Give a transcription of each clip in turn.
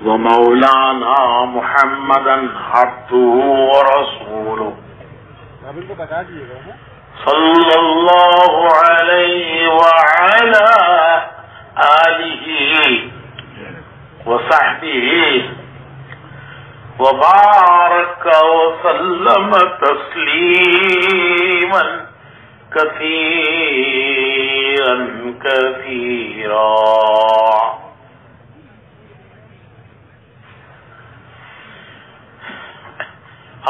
ومولانا محمدا عبده ورسوله صلی اللہ علیہ وعلی آلہ وصحبہ وبارک وسلم تسلیما کثیرا کثیرا.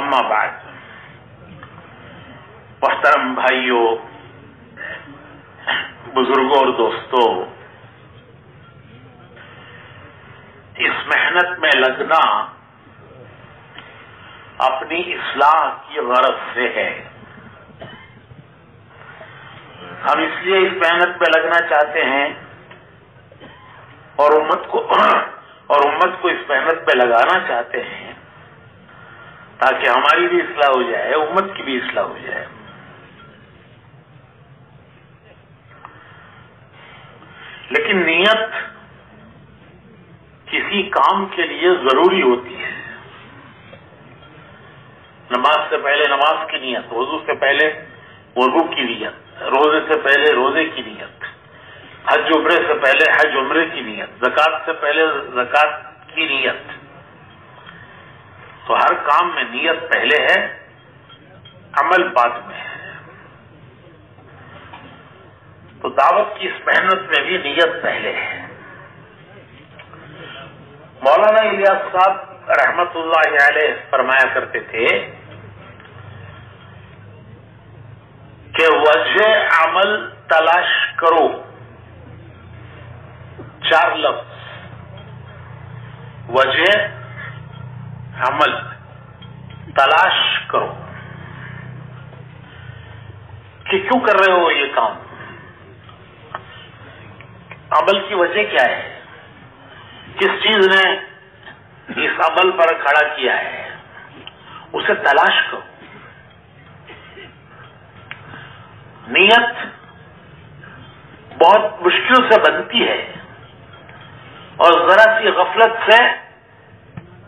اما بعد، محترم بھائیوں، بزرگوں اور دوستوں، اس محنت میں لگنا اپنی اصلاح کی غرض سے ہے. ہم اس لیے اس محنت میں لگنا چاہتے ہیں اور امت کو اس محنت میں لگانا چاہتے ہیں تاکہ ہماری بھی اصلاح ہو جائے، امت کی بھی اصلاح ہو جائے. لیکن نیت کسی کام کے لیے ضروری ہوتی ہے. نماز سے پہلے نماز کی نیت، وضو سے پہلے وضو کی نیت، روزے سے پہلے روزے کی نیت، حج عمرے سے پہلے حج عمرے کی نیت، زکوٰۃ سے پہلے زکوٰۃ کی نیت. تو ہر کام میں نیت پہلے ہے، عمل بعد میں ہے. تو دعوت کی اس محنت میں بھی نیت پہلے ہے. مولانا الیاس صاحب رحمت اللہ علیہ فرمایا کرتے تھے کہ وجہ عمل تلاش کرو. 4 لفظ، وجہ عمل تلاش کرو کہ کیوں کر رہے ہو یہ کام، عمل کی وجہ کیا ہے، کس چیز نے اس عمل پر کھڑا کیا ہے، اسے تلاش کرو. نیت بہت مشکل سے بنتی ہے اور ذرا سی غفلت سے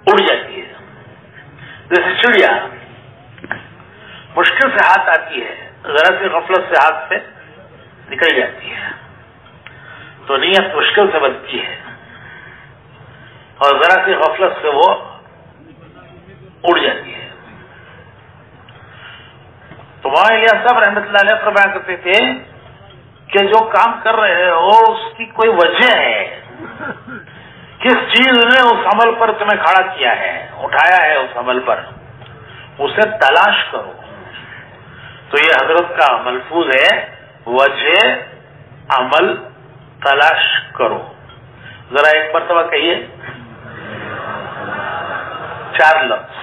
اڑ جاتی ہے. جیسے چڑیا مشکل سے ہاتھ آتی ہے، ذرا سی غفلت سے ہاتھ سے نکل جاتی ہے. تو نیت مشکل سے بنتی ہے اور ذرا سی غفلت سے وہ اڑ جاتی ہے. تو مولانا الیاس صاحب رحمۃ اللہ علیہ فرمایا کرتے تھے کہ جو کام کر رہے ہو اس کی کوئی وجہ ہے، کس چیز نے اس عمل پر تمہیں کھڑا کیا ہے، اٹھایا ہے اس عمل پر، اسے تلاش کرو. تو یہ حضرت کا ملفوظ ہے، وجہ عمل تلاش کرو. ذرا ایک مرتبہ کہیے، 4 لفظ،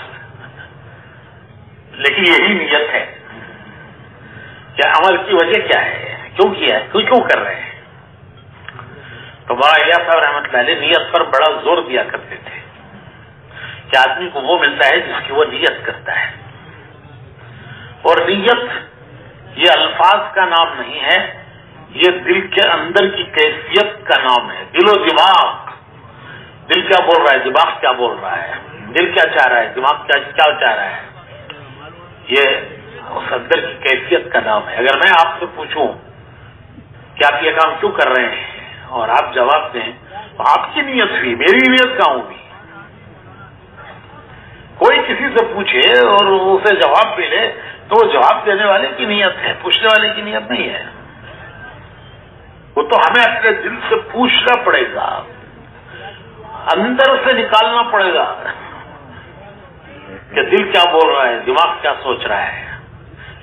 لیکن یہی نیت ہے کہ عمل کی وجہ کیا ہے، کیوں کیا ہے، کیوں کر رہے ہیں. تو مولانا الیاس صاحب رحمۃ اللہ علیہ نیت پر بڑا زور دیا کرتے تھے کہ آدمی کو وہ ملتا ہے جس کی وہ نیت کرتا ہے. اور نیت یہ الفاظ کا نام نہیں ہے، یہ دل کے اندر کی کیفیت کا نام ہے. دل و دماغ، دل کیا بول رہا ہے، دماغ کیا بول رہا ہے، دل کیا چاہ رہا ہے، دماغ کیا چاہ رہا ہے، یہ اس اندر کی کیفیت کا نام ہے. اگر میں آپ سے پوچھوں کہ آپ یہ کام کیوں کر رہے ہیں اور آپ جواب دیں تو آپ کی نیت ہوئی، میری نیت کہاں ہوئی. کوئی کسی سے پوچھے اور اسے جواب ملے تو وہ جواب دینے والے کی نیت ہے، پوچھنے والے کی نیت نہیں ہے. وہ تو ہمیں اپنے دل سے پوچھنا پڑے گا، اندر سے نکالنا پڑے گا کہ دل کیا بول رہا ہے، دماغ کیا سوچ رہا ہے.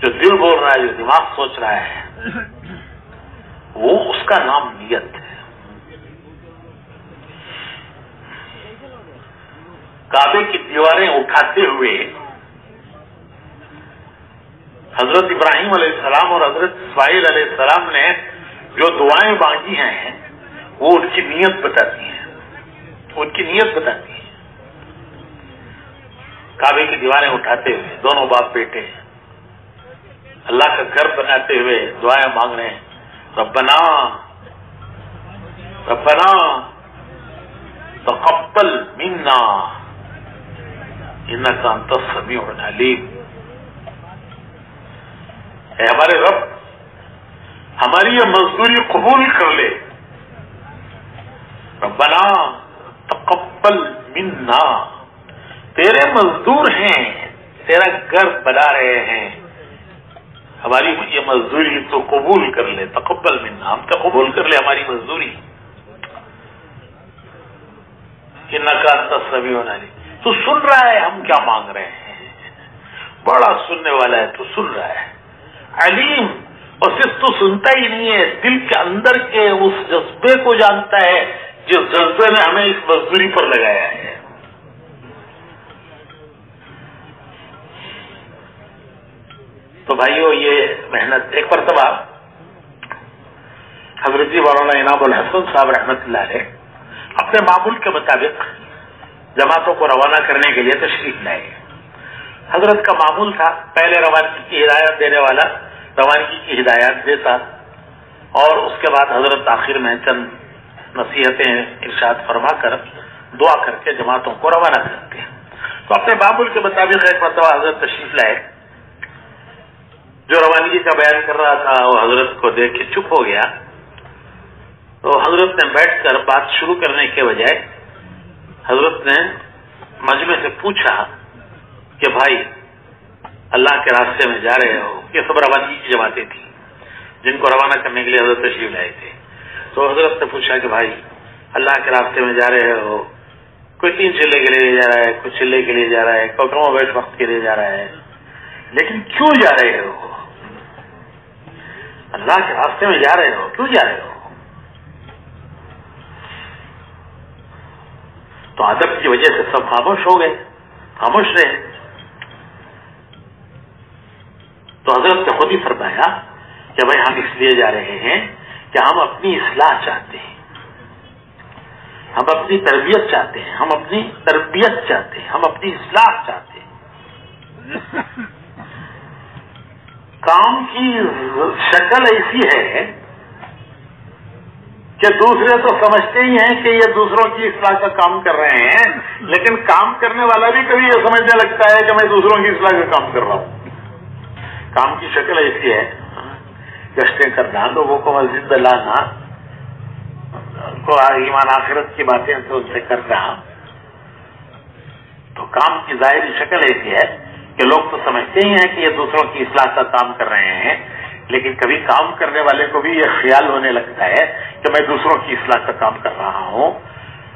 جو دل بول رہا ہے، جو دماغ سوچ رہا ہے، وہ اس کا نام نیت ہے. کعبے کی دیواریں اٹھاتے ہوئے حضرت ابراہیم علیہ السلام اور حضرت اسماعیل علیہ السلام نے جو دعائیں مانگی ہیں وہ ان کی نیت بتاتی ہیں، ان کی نیت بتاتی ہے. کعبے کی دیواریں اٹھاتے ہوئے دونوں باپ بیٹے اللہ کا گھر بناتے ہوئے دعائیں مانگ رہے ہیں، ربنا ربنا تقبل منا انک انت السمیع العلیم. اے ہمارے رب ہماری یہ مزدوری قبول کر لے. ربنا تقبل منا، تیرے مزدور ہیں، تیرا گھر بنا رہے ہیں، ہماری یہ مزدوری تو قبول کر لے. تقبل منا، ہم تو قبول کر لے ہماری مزدوری. انک انت السمیع العلیم، تو سن رہا ہے ہم کیا مانگ رہے ہیں، بڑا سننے والا ہے، تو سن رہا ہے. علیم، اور صرف تو سنتا ہی نہیں ہے، دل کے اندر کے اس جذبے کو جانتا ہے جس جذبے نے ہمیں اس مزدوری پر لگایا ہے. تو بھائیو یہ محنت، ایک مرتبہ حضرت مولانا انعام الحسن صاحب رحمۃ اللہ علیہ اپنے معمول کے مطابق جماعتوں کو روانہ کرنے کے لیے تشریف لائے. حضرت کا معمول تھا پہلے روانگی کی ہدایت دینے والا روانگی کی ہدایات دیتا، اور اس کے بعد حضرت آخر میں چند نصیحتیں ارشاد فرما کر دعا کر کے جماعتوں کو روانہ کرتے ہیں. تو اپنے معمول کے مطابق ایک مرتبہ حضرت تشریف لائے. جو روانگی کا بیان کر رہا تھا وہ حضرت کو دیکھ کے چپ ہو گیا. تو حضرت نے بیٹھ کر بات شروع کرنے کے بجائے حضرت نے مجمع سے پوچھا کہ بھائی اللہ کے راستے میں جا رہے ہو، یہ سب روانگی کی جماعتیں تھیں جن کو روانہ کرنے کے لیے حضرت تشریف لائے تھے. تو حضرت نے پوچھا کہ بھائی اللہ کے راستے میں جا رہے ہو، کوئی 3 چلے کے لیے جا رہا ہے، کوئی چلے کے لیے جا رہا ہے، کوئی کم و بیش وقت کے لیے جا رہا ہے، لیکن کیوں جا رہے ہو؟ اللہ کے راستے میں جا رہے ہو، کیوں جا رہے ہو؟ تو ادب کی وجہ سے سب خاموش ہو گئے، خاموش رہے. تو حضرت نے خود ہی فرمایا کہ بھائی ہم اس لیے جا رہے ہیں کہ ہم اپنی اصلاح چاہتے ہیں، ہم اپنی تربیت چاہتے ہیں، ہم اپنی تربیت چاہتے ہیں، ہم اپنی اصلاح چاہتے ہیں. کام کی شکل ایسی ہے کہ دوسرے تو سمجھتے ہی ہیں کہ یہ دوسروں کی اصلاح کا کام کر رہے ہیں، لیکن کام کرنے والا بھی کبھی یہ سمجھنے لگتا ہے کہ میں دوسروں کی اصلاح کا کام کر رہا ہوں. کام کی شکل ایسی ہے، گشتیں کرنا، لوگوں کو مسجد میں لانا، ان کو ایمان آخرت کی باتیں ان سے کرنا. تو کام کی ظاہری شکل ایسی ہے کہ لوگ تو سمجھتے ہی ہیں کہ یہ دوسروں کی اصلاح کا کام کر رہے ہیں، لیکن کبھی کام کرنے والے کو بھی یہ خیال ہونے لگتا ہے کہ میں دوسروں کی اصلاح کا کام کر رہا ہوں.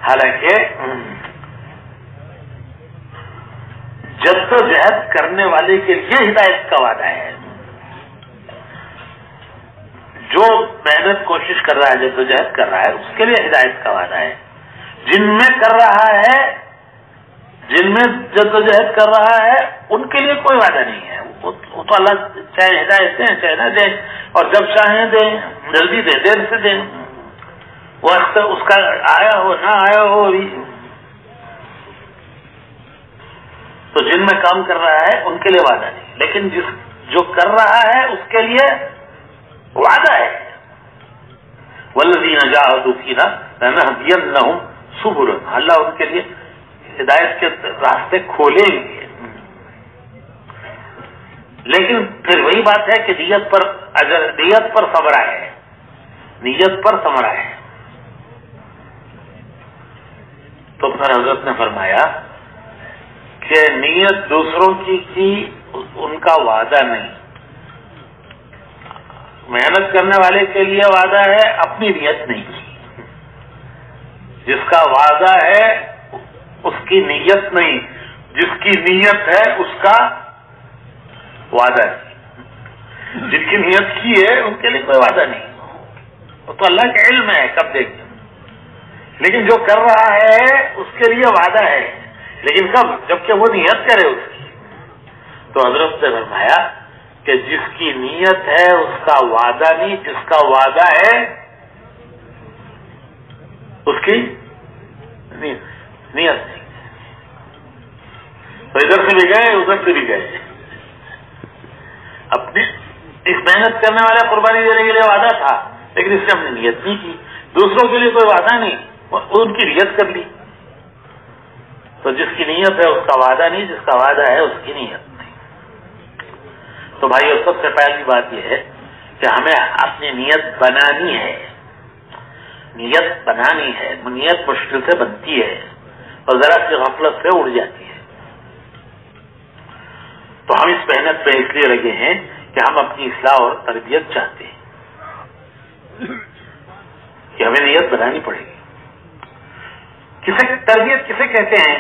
حالانکہ جدوجہد کرنے والے کے لیے ہدایت کا وعدہ ہے. جو محنت کوشش کر رہا ہے، جدوجہد کر رہا ہے، اس کے لیے ہدایت کا وعدہ ہے. جن میں کر رہا ہے، جن میں جدوجہد کر رہا ہے، ان کے لیے کوئی وعدہ نہیں ہے. وہ تو اللہ چاہے ہدایت دیں چاہے نہ دیں، اور جب چاہیں دیں، جلدی دیں، دیر سے دیں، وقت اس کا آیا ہو نہ آیا ہو. ابھی تو جن میں کام کر رہا ہے ان کے لیے وعدہ نہیں، لیکن جو کر رہا ہے اس کے لیے وعدہ ہے. والذین جاہدوا فینا لنہدینہم سبلنا، اللہ ان کے لیے ہدایت کے راستے کھولیں گے. لیکن پھر وہی بات ہے کہ نیت پر اگر نیت پر ثمرہ ہے، نیت پر ثمرہ ہے. تو پھر حضرت نے فرمایا کہ نیت دوسروں کی ان کا وعدہ نہیں. محنت کرنے والے کے لیے وعدہ ہے، اپنی نیت نہیں کی. جس کا وعدہ ہے اس کی نیت نہیں، جس کی نیت ہے اس کا وعدہ ہے. جن کی نیت کی ہے ان کے لیے کوئی وعدہ نہیں، وہ تو اللہ کا علم ہے کب دیکھ. لیکن جو کر رہا ہے اس کے لیے وعدہ ہے، لیکن کب؟ جبکہ وہ نیت کرے اس کی. تو حضرت نے فرمایا کہ جس کی نیت ہے اس کا وعدہ نہیں، جس کا وعدہ ہے اس کی نیت نہیں. تو ادھر سے بھی گئے ادھر سے بھی گئے. اپنی اس محنت کرنے والا قربانی دینے کے لیے وعدہ تھا، لیکن اس سے ہم نے نیت نہیں کی. دوسروں کے لیے کوئی وعدہ نہیں، ان کی نیت کر لی. تو جس کی نیت ہے اس کا وعدہ نہیں، جس کا وعدہ ہے اس کی نیت نہیں۔ تو بھائیو، سب سے پہلی بات یہ ہے کہ ہمیں اپنی نیت بنانی ہے، نیت بنانی ہے۔ نیت مشکل سے بنتی ہے اور ذرا سی غفلت سے اڑ جاتی ہے۔ تو ہم اس محنت پہ اس لیے لگے ہیں کہ ہم اپنی اصلاح اور تربیت چاہتے ہیں کہ ہمیں نیت بنانی پڑے گی۔ تربیت کسے کہتے ہیں؟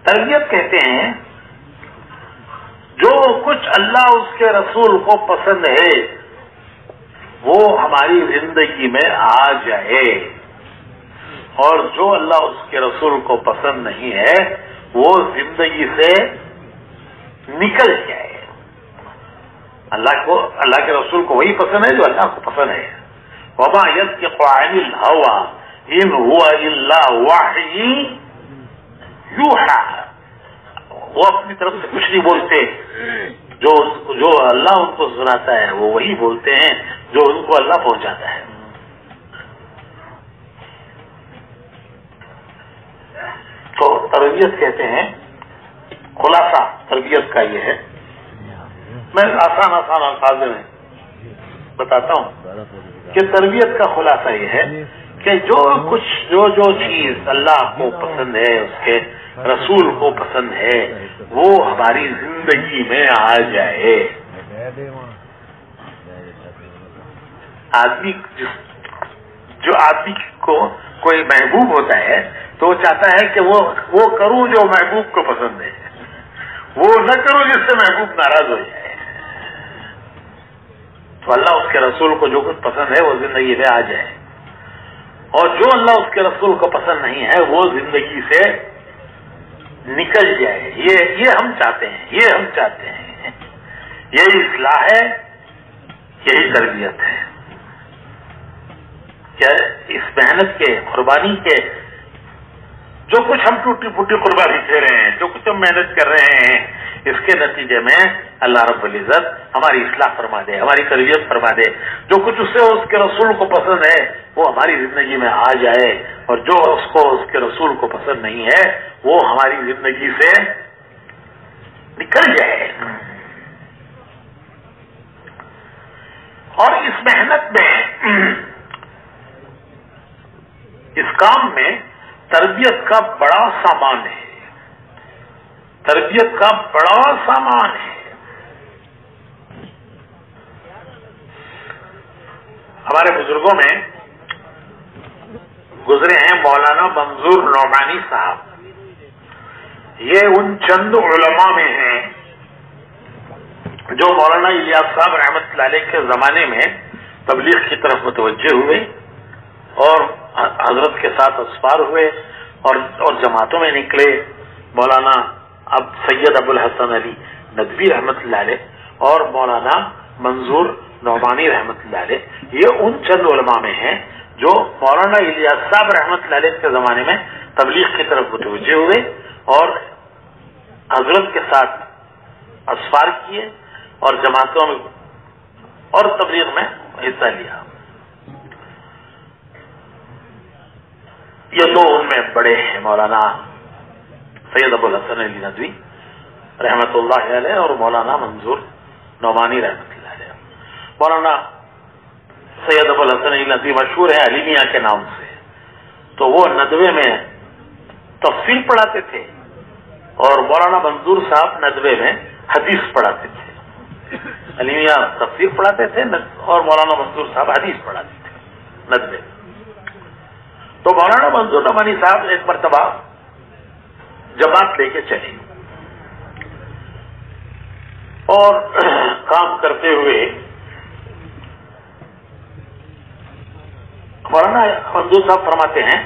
تربیت کہتے ہیں جو کچھ اللہ اس کے رسول کو پسند ہے وہ ہماری زندگی میں آ جائے، اور جو اللہ اس کے رسول کو پسند نہیں ہے وہ زندگی سے نکل جائے۔ اللہ کے رسول کو وہی پسند ہے جو اللہ کو پسند ہے۔ وما ينطق عن الهوى ان هو الا وحی یوحی، وہ اپنی طرف سے کچھ نہیں بولتے، جو اللہ ان کو سناتا ہے وہ وہی بولتے ہیں جو ان کو اللہ پہنچاتا ہے۔ تو تربیت کہتے ہیں، خلاصہ تربیت کا یہ ہے، میں آسان الفاظ میں بتاتا ہوں کہ تربیت کا خلاصہ یہ ہے کہ جو چیز اللہ کو پسند ہے، اس کے رسول کو پسند ہے، وہ ہماری زندگی میں آ جائے۔ آدمی کو کوئی محبوب ہوتا ہے تو وہ چاہتا ہے کہ وہ کروں جو محبوب کو پسند ہے، وہ نہ کروں جس سے محبوب ناراض ہو جائے۔ تو اللہ اس کے رسول کو جو کچھ پسند ہے وہ زندگی میں آ جائے، اور جو اللہ اس کے رسول کو پسند نہیں ہے وہ زندگی سے نکل جائے۔ یہ ہم چاہتے ہیں، یہی اصلاح ہے، یہی تربیت ہے۔ کیا اس محنت کے، قربانی کے، جو کچھ ہم ٹوٹی پھوٹی قربانی دے رہے ہیں، جو کچھ ہم محنت کر رہے ہیں، اس کے نتیجے میں اللہ رب العزت ہماری اصلاح فرما دے، ہماری تربیت فرما دے۔ جو کچھ اس کے رسول کو پسند ہے وہ ہماری زندگی میں آ جائے، اور جو اس کے رسول کو پسند نہیں ہے وہ ہماری زندگی سے نکل جائے۔ اور اس محنت میں، اس کام میں تربیت کا بڑا سامان ہے، تربیت کا بڑا سامان ہے۔ ہمارے بزرگوں میں گزرے ہیں مولانا منظور نعمانی صاحب، یہ ان چند علماء میں ہیں جو مولانا الیاس صاحب رحمۃ اللہ علیہ کے زمانے میں تبلیغ کی طرف متوجہ ہوئے اور حضرت کے ساتھ اسفار ہوئے اور جماعتوں میں نکلے۔ مولانا اب سید ابو الحسن علی ندوی رحمۃ اللہ علیہ اور مولانا منظور نعمانی رحمۃ اللہ علیہ، یہ ان چند علماء میں ہیں جو مولانا الیاس صاحب رحمۃ اللہ علیہ کے زمانے میں تبلیغ کی طرف متوجہ ہوئے اور حضرت کے ساتھ اسفار کیے اور جماعتوں میں اور تبلیغ میں حصہ لیا۔ یہ دو ان میں بڑے ہیں، مولانا سید ابو الحسن علی ندوی رحمۃ اللہ علیہ اور مولانا منظور نعمانی رحمۃ اللہ علیہ۔ مولانا سید ابو الحسن علی ندوی مشہور ہے علیمیہ کے نام سے، تو وہ ندوے میں تفسیر پڑھاتے تھے اور مولانا منظور صاحب ندوے میں حدیث پڑھاتے تھے۔ علیمیہ تفسیر پڑھاتے تھے اور مولانا منظور صاحب حدیث پڑھاتے تھے ندوے۔ تو مولانا منظور نعمانی صاحب ایک مرتبہ جماعت لے کے چلے اور کام کرتے ہوئے مولانا منظور صاحب فرماتے ہیں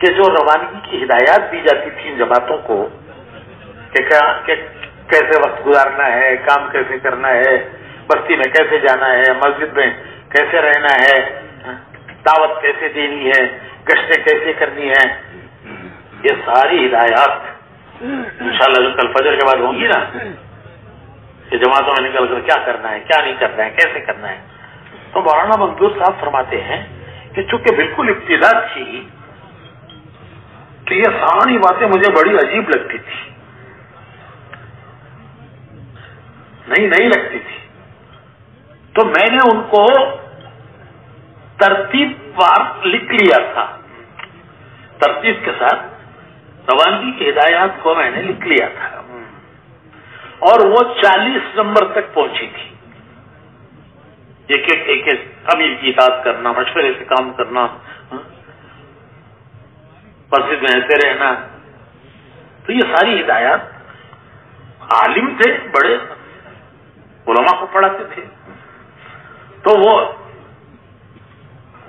کہ جو روانگی کی ہدایات دی جاتی تھی ان جماعتوں کو کہ کیسے وقت گزارنا ہے، کام کیسے کرنا ہے، بستی میں کیسے جانا ہے، مسجد میں کیسے رہنا ہے، دعوت کیسے دینی ہے، گشتیں کیسے کرنی ہے، یہ ساری ہدایات انشاءاللہ جو کل فجر کے بعد ہوں گی نا کہ جماعتوں میں نکل کر کیا کرنا ہے، کیا نہیں کرنا ہے، کیسے کرنا ہے، تو مولانا منظور صاحب فرماتے ہیں کہ چونکہ بالکل ابتدا تھی تو یہ ساری باتیں مجھے بڑی عجیب لگتی تھی، نہیں لگتی تھی. تو میں نے ان کو ترتیب وار لکھ لیا تھا، ترتیب کے ساتھ روانگی کی ہدایات کو میں نے لکھ لیا تھا، اور وہ 40 نمبر تک پہنچی تھی. ایک امیر کی اطاعت کرنا، مشورے سے کام کرنا، مسجد میں ایسے رہنا. تو یہ ساری ہدایات عالم تھے، بڑے علماء کو پڑھاتے تھے، تو وہ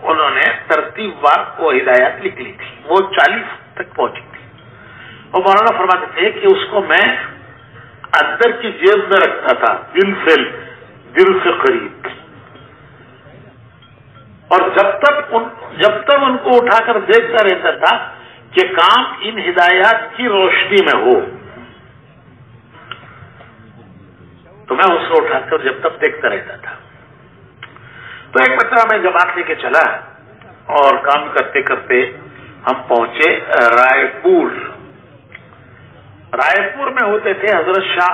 انہوں نے ترتیب وار وہ ہدایات لکھ لی تھی، وہ 40 تک پہنچی تھی. اور مولانا فرماتے تھے کہ اس کو میں اندر کی جیب میں رکھتا تھا، دل سے قریب، اور جب تک ان کو اٹھا کر دیکھتا رہتا تھا کہ کام ان ہدایات کی روشنی میں ہو، تو میں اس کو اٹھا کر جب تک دیکھتا رہتا تھا. تو ایک مرتبہ میں جماعت لے کے چلا اور کام کرتے کرتے ہم پہنچے رائے پور میں ہوتے تھے حضرت شاہ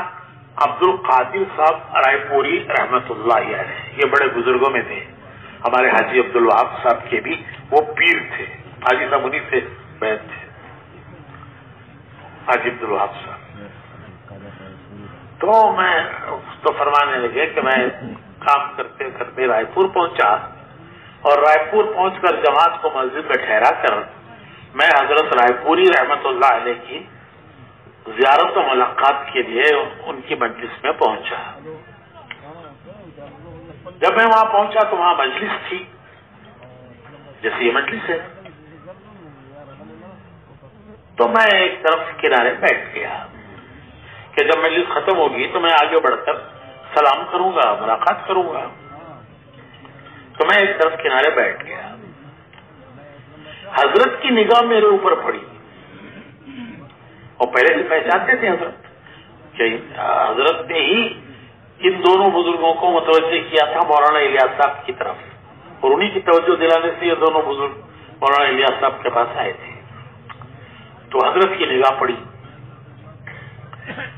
عبد القادر صاحب رائے پوری رحمت اللہ علیہ. یہ بڑے بزرگوں میں تھے. ہمارے حاجی عبد الوہاب صاحب کے بھی وہ پیر تھے، حاجی صاحب انہیں سے بیعت تھے، حاجی عبد الوہاب صاحب. تو فرمانے لگے کہ میں کام کرتے کرتے رائے پور پہنچا، اور رائے پور پہنچ کر جماعت کو مسجد میں ٹھہرا کر میں حضرت رائے پوری رحمت اللہ علیہ کی زیارت و ملاقات کے لیے ان کی مجلس میں پہنچا. جب میں وہاں پہنچا تو وہاں مجلس تھی، جیسے یہ مجلس ہے. تو میں ایک طرف کنارے بیٹھ گیا کہ جب مجلس ختم ہوگی تو میں آگے بڑھ کر سلام کروں گا، ملاقات کروں گا. تو میں ایک طرف کنارے بیٹھ گیا. حضرت کی نگاہ میرے اوپر پڑی، اور پہلے سے پہچانتے تھے حضرت کہ حضرت نے ہی ان دونوں بزرگوں کو متوجہ کیا تھا مولانا الیاس صاحب کی طرف، اور انہی کی توجہ دلانے سے یہ دونوں بزرگ مولانا الیاس صاحب کے پاس آئے تھے. تو حضرت کی نگاہ پڑی،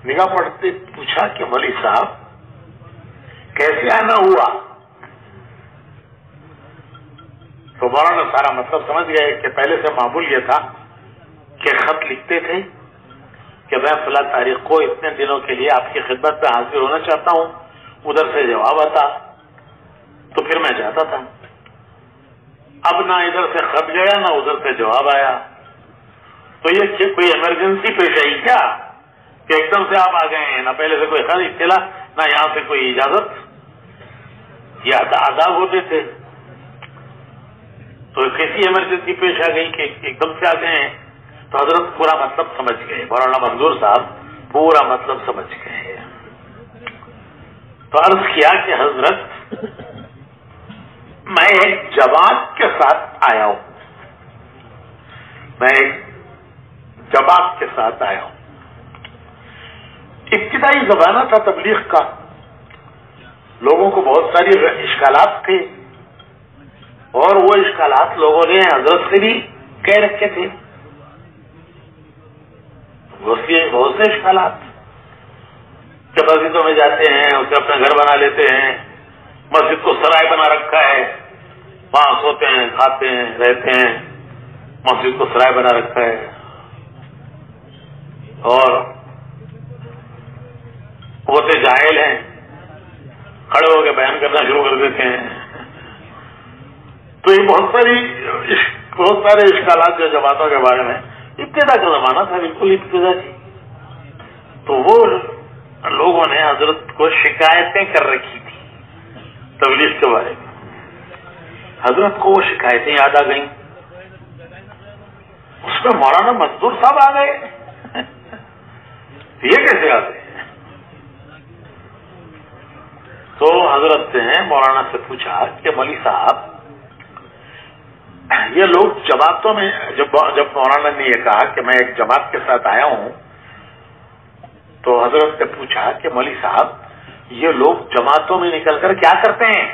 نگاہ پڑتے پوچھا کہ مولوی صاحب کیسے آنا ہوا؟ تو مولانا سارا مطلب سمجھ گئے کہ پہلے سے معمول یہ تھا کہ خط لکھتے تھے کہ میں فلاں تاریخ کو اتنے دنوں کے لیے آپ کی خدمت میں حاضر ہونا چاہتا ہوں. ادھر سے جواب آتا تو پھر میں جاتا تھا. اب نہ ادھر سے خط گیا نہ ادھر سے جواب آیا. تو یہ کوئی ایمرجنسی پیش آئی کیا کہ ایک دم سے آپ آ گئے ہیں؟ نہ پہلے سے کوئی خط اطلاع، نہ یہاں سے کوئی اجازت. یہ آداب ہوتے تھے. تو کیسی ایمرجنسی پیش آ گئی کہ ایک دم سے آ گئے ہیں؟ تو حضرت پورا مطلب سمجھ گئے، مولانا منظور صاحب پورا مطلب سمجھ گئے. تو عرض کیا کہ حضرت میں ایک جماعت کے ساتھ آیا ہوں، میں ایک جماعت کے ساتھ آیا ہوں. ابتدائی زمانہ تھا تبلیغ کا، لوگوں کو بہت ساری اشکالات تھے، اور وہ اشکالات لوگوں نے حضرت سے بھی کہہ رکھے تھے. بہت سے اشکالات کہ مسجدوں میں جاتے ہیں، اسے اپنا گھر بنا لیتے ہیں، مسجد کو سرائے بنا رکھا ہے، وہاں سوتے ہیں، کھاتے ہیں، رہتے ہیں، مسجد کو سرائے بنا رکھا ہے. اور ہوتے جاہل ہیں، کھڑے ہو کے بیان کرنا شروع کر دیتے ہیں. تو یہ بہت سارے اشکالات جو جماعتوں کے بارے میں ابتدا کا زمانہ تھا، بالکل ابتدا تھی. تو وہ لوگوں نے حضرت کو شکایتیں کر رکھی تھی تبلیغ کے بارے میں. حضرت کو وہ شکایتیں یاد آ گئیں. اس میں مولانا منظور صاحب آ گئے. یہ کیسے آ گئے؟ تو حضرت نے مولانا سے پوچھا کہ مولوی صاحب یہ لوگ جماعتوں میں، جب مولانا نے یہ کہا کہ میں ایک جماعت کے ساتھ آیا ہوں، تو حضرت نے پوچھا کہ مولوی صاحب یہ لوگ جماعتوں میں نکل کر کیا کرتے ہیں؟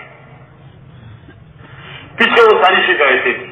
پیچھے وہ ساری شکایتیں تھی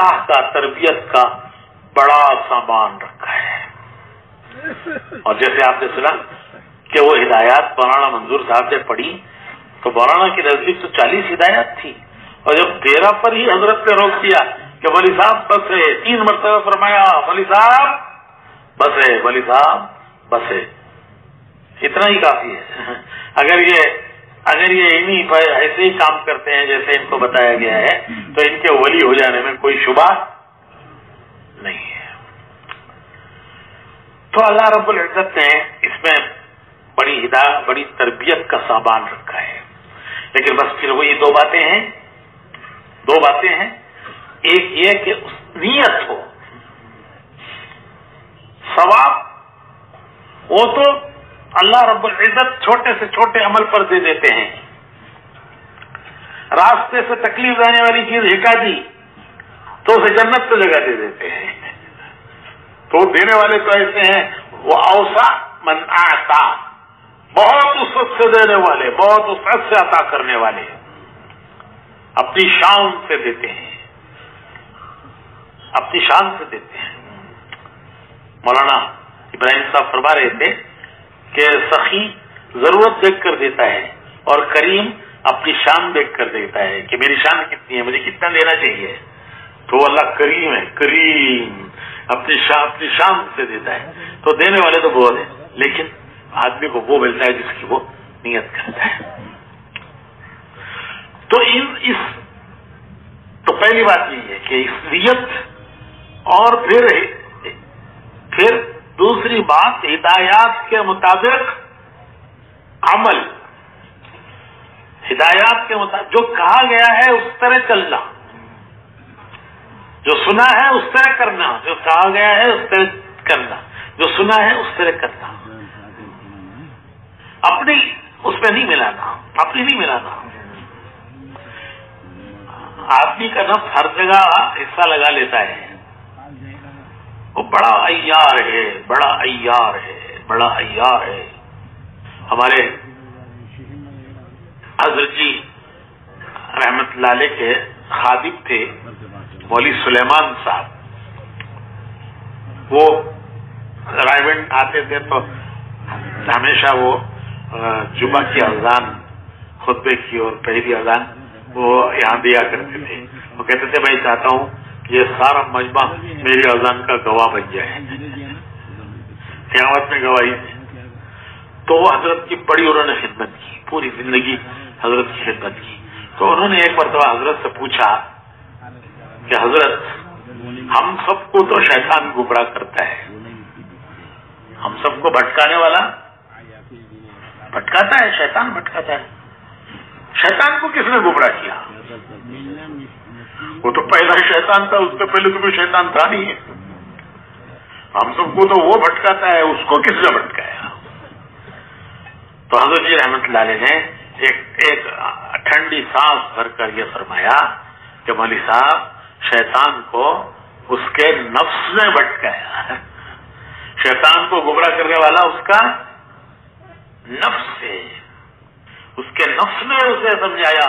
اصلاح کا، تربیت کا بڑا سامان رکھا ہے. اور جیسے آپ نے سنا کہ وہ ہدایات مولانا منظور صاحب نے پڑھی تو مولانا کی نزدیک تو 40 ہدایات تھی، اور جب 13 پر ہی حضرت نے روک دیا کہ ولی صاحب بس ہے، 3 مرتبہ فرمایا ولی صاحب بس ہے، ولی صاحب بس ہے، اتنا ہی کافی ہے. اگر یہ انہیں ایسے ہی کام کرتے ہیں جیسے ان کو بتایا گیا ہے تو ان کے ولی ہو جانے میں کوئی شبہ نہیں ہے. تو اللہ رب العزت نے اس میں بڑی ہدایت، بڑی تربیت کا سامان رکھا ہے. لیکن بس پھر وہ یہ دو باتیں ہیں. ایک یہ کہ نیت ہو، ثواب وہ تو اللہ رب العزت چھوٹے سے چھوٹے عمل پر دے دیتے ہیں. راستے سے تکلیف دینے والی چیز ہٹا دی تو اسے جنت سے جگہ دے دیتے ہیں. تو دینے والے تو ایسے ہیں، وہ اوسع من اعطا، بہت وسعت سے دینے والے، بہت وسعت سے عطا کرنے والے، اپنی شان سے دیتے ہیں، اپنی شان سے دیتے ہیں. مولانا ابراہیم صاحب فرما رہے تھے کہ سخی ضرورت دیکھ کر دیتا ہے اور کریم اپنی شان دیکھ کر دیتا ہے کہ میری شان کتنی ہے، مجھے کتنا دینا چاہیے. تو اللہ کریم ہے، کریم اپنی شان سے دیتا ہے. تو دینے والے تو بہت ہیں، لیکن آدمی کو وہ ملتا ہے جس کی وہ نیت کرتا ہے. تو پہلی بات یہ ہے کہ اس نیت، اور پھر دوسری بات ہدایات کے مطابق عمل، ہدایات کے مطابق جو کہا گیا ہے اس طرح چلنا، جو سنا ہے اس طرح کرنا، جو کہا گیا ہے اس طرح کرنا، جو سنا ہے اس طرح کرنا. اپنی اس میں نہیں ملانا، اپنی نہیں ملانا. آدمی کا نفس ہر جگہ حصہ لگا لیتا ہے، وہ بڑا عیار ہے، بڑا عیار ہے، بڑا عیار ہے. ہمارے حضرت جی رحمت اللہ علیہ کے خادم تھے مولوی سلیمان صاحب. وہ رائے آتے تھے تو ہمیشہ وہ جمعہ کی اذان، خطبے کی اور پہلی اذان وہ یہاں دیا کرتے تھے. وہ کہتے تھے میں چاہتا ہوں کہ یہ سارا مجمع میری اذان کا گواہ بن جائے، قیامت میں گواہی دے. تو وہ حضرت کی بڑی انہوں نے خدمت کی، پوری زندگی حضرت کی خدمت کی. تو انہوں نے ایک مرتبہ حضرت سے پوچھا کہ حضرت ہم سب کو تو شیطان گمراہ کرتا ہے، ہم سب کو بھٹکانے والا بھٹکاتا ہے، شیطان بھٹکاتا ہے. شیطان کو کس نے گمراہ کیا؟ وہ تو پہلا شیطان تھا، اس سے پہلے تو کوئی شیطان تھا نہیں ہے. ہم سب کو تو وہ بھٹکاتا ہے، اس کو کس نے بھٹکایا؟ تو حضرت جی رحمت اللہ علیہ نے ایک ٹھنڈی سانس بھر کر یہ فرمایا کہ مولوی صاحب شیطان کو اس کے نفس نے بھٹکایا. شیطان کو گمراہ کرنے والا اس کا نفس ہے. اس کے نفس نے اسے سمجھایا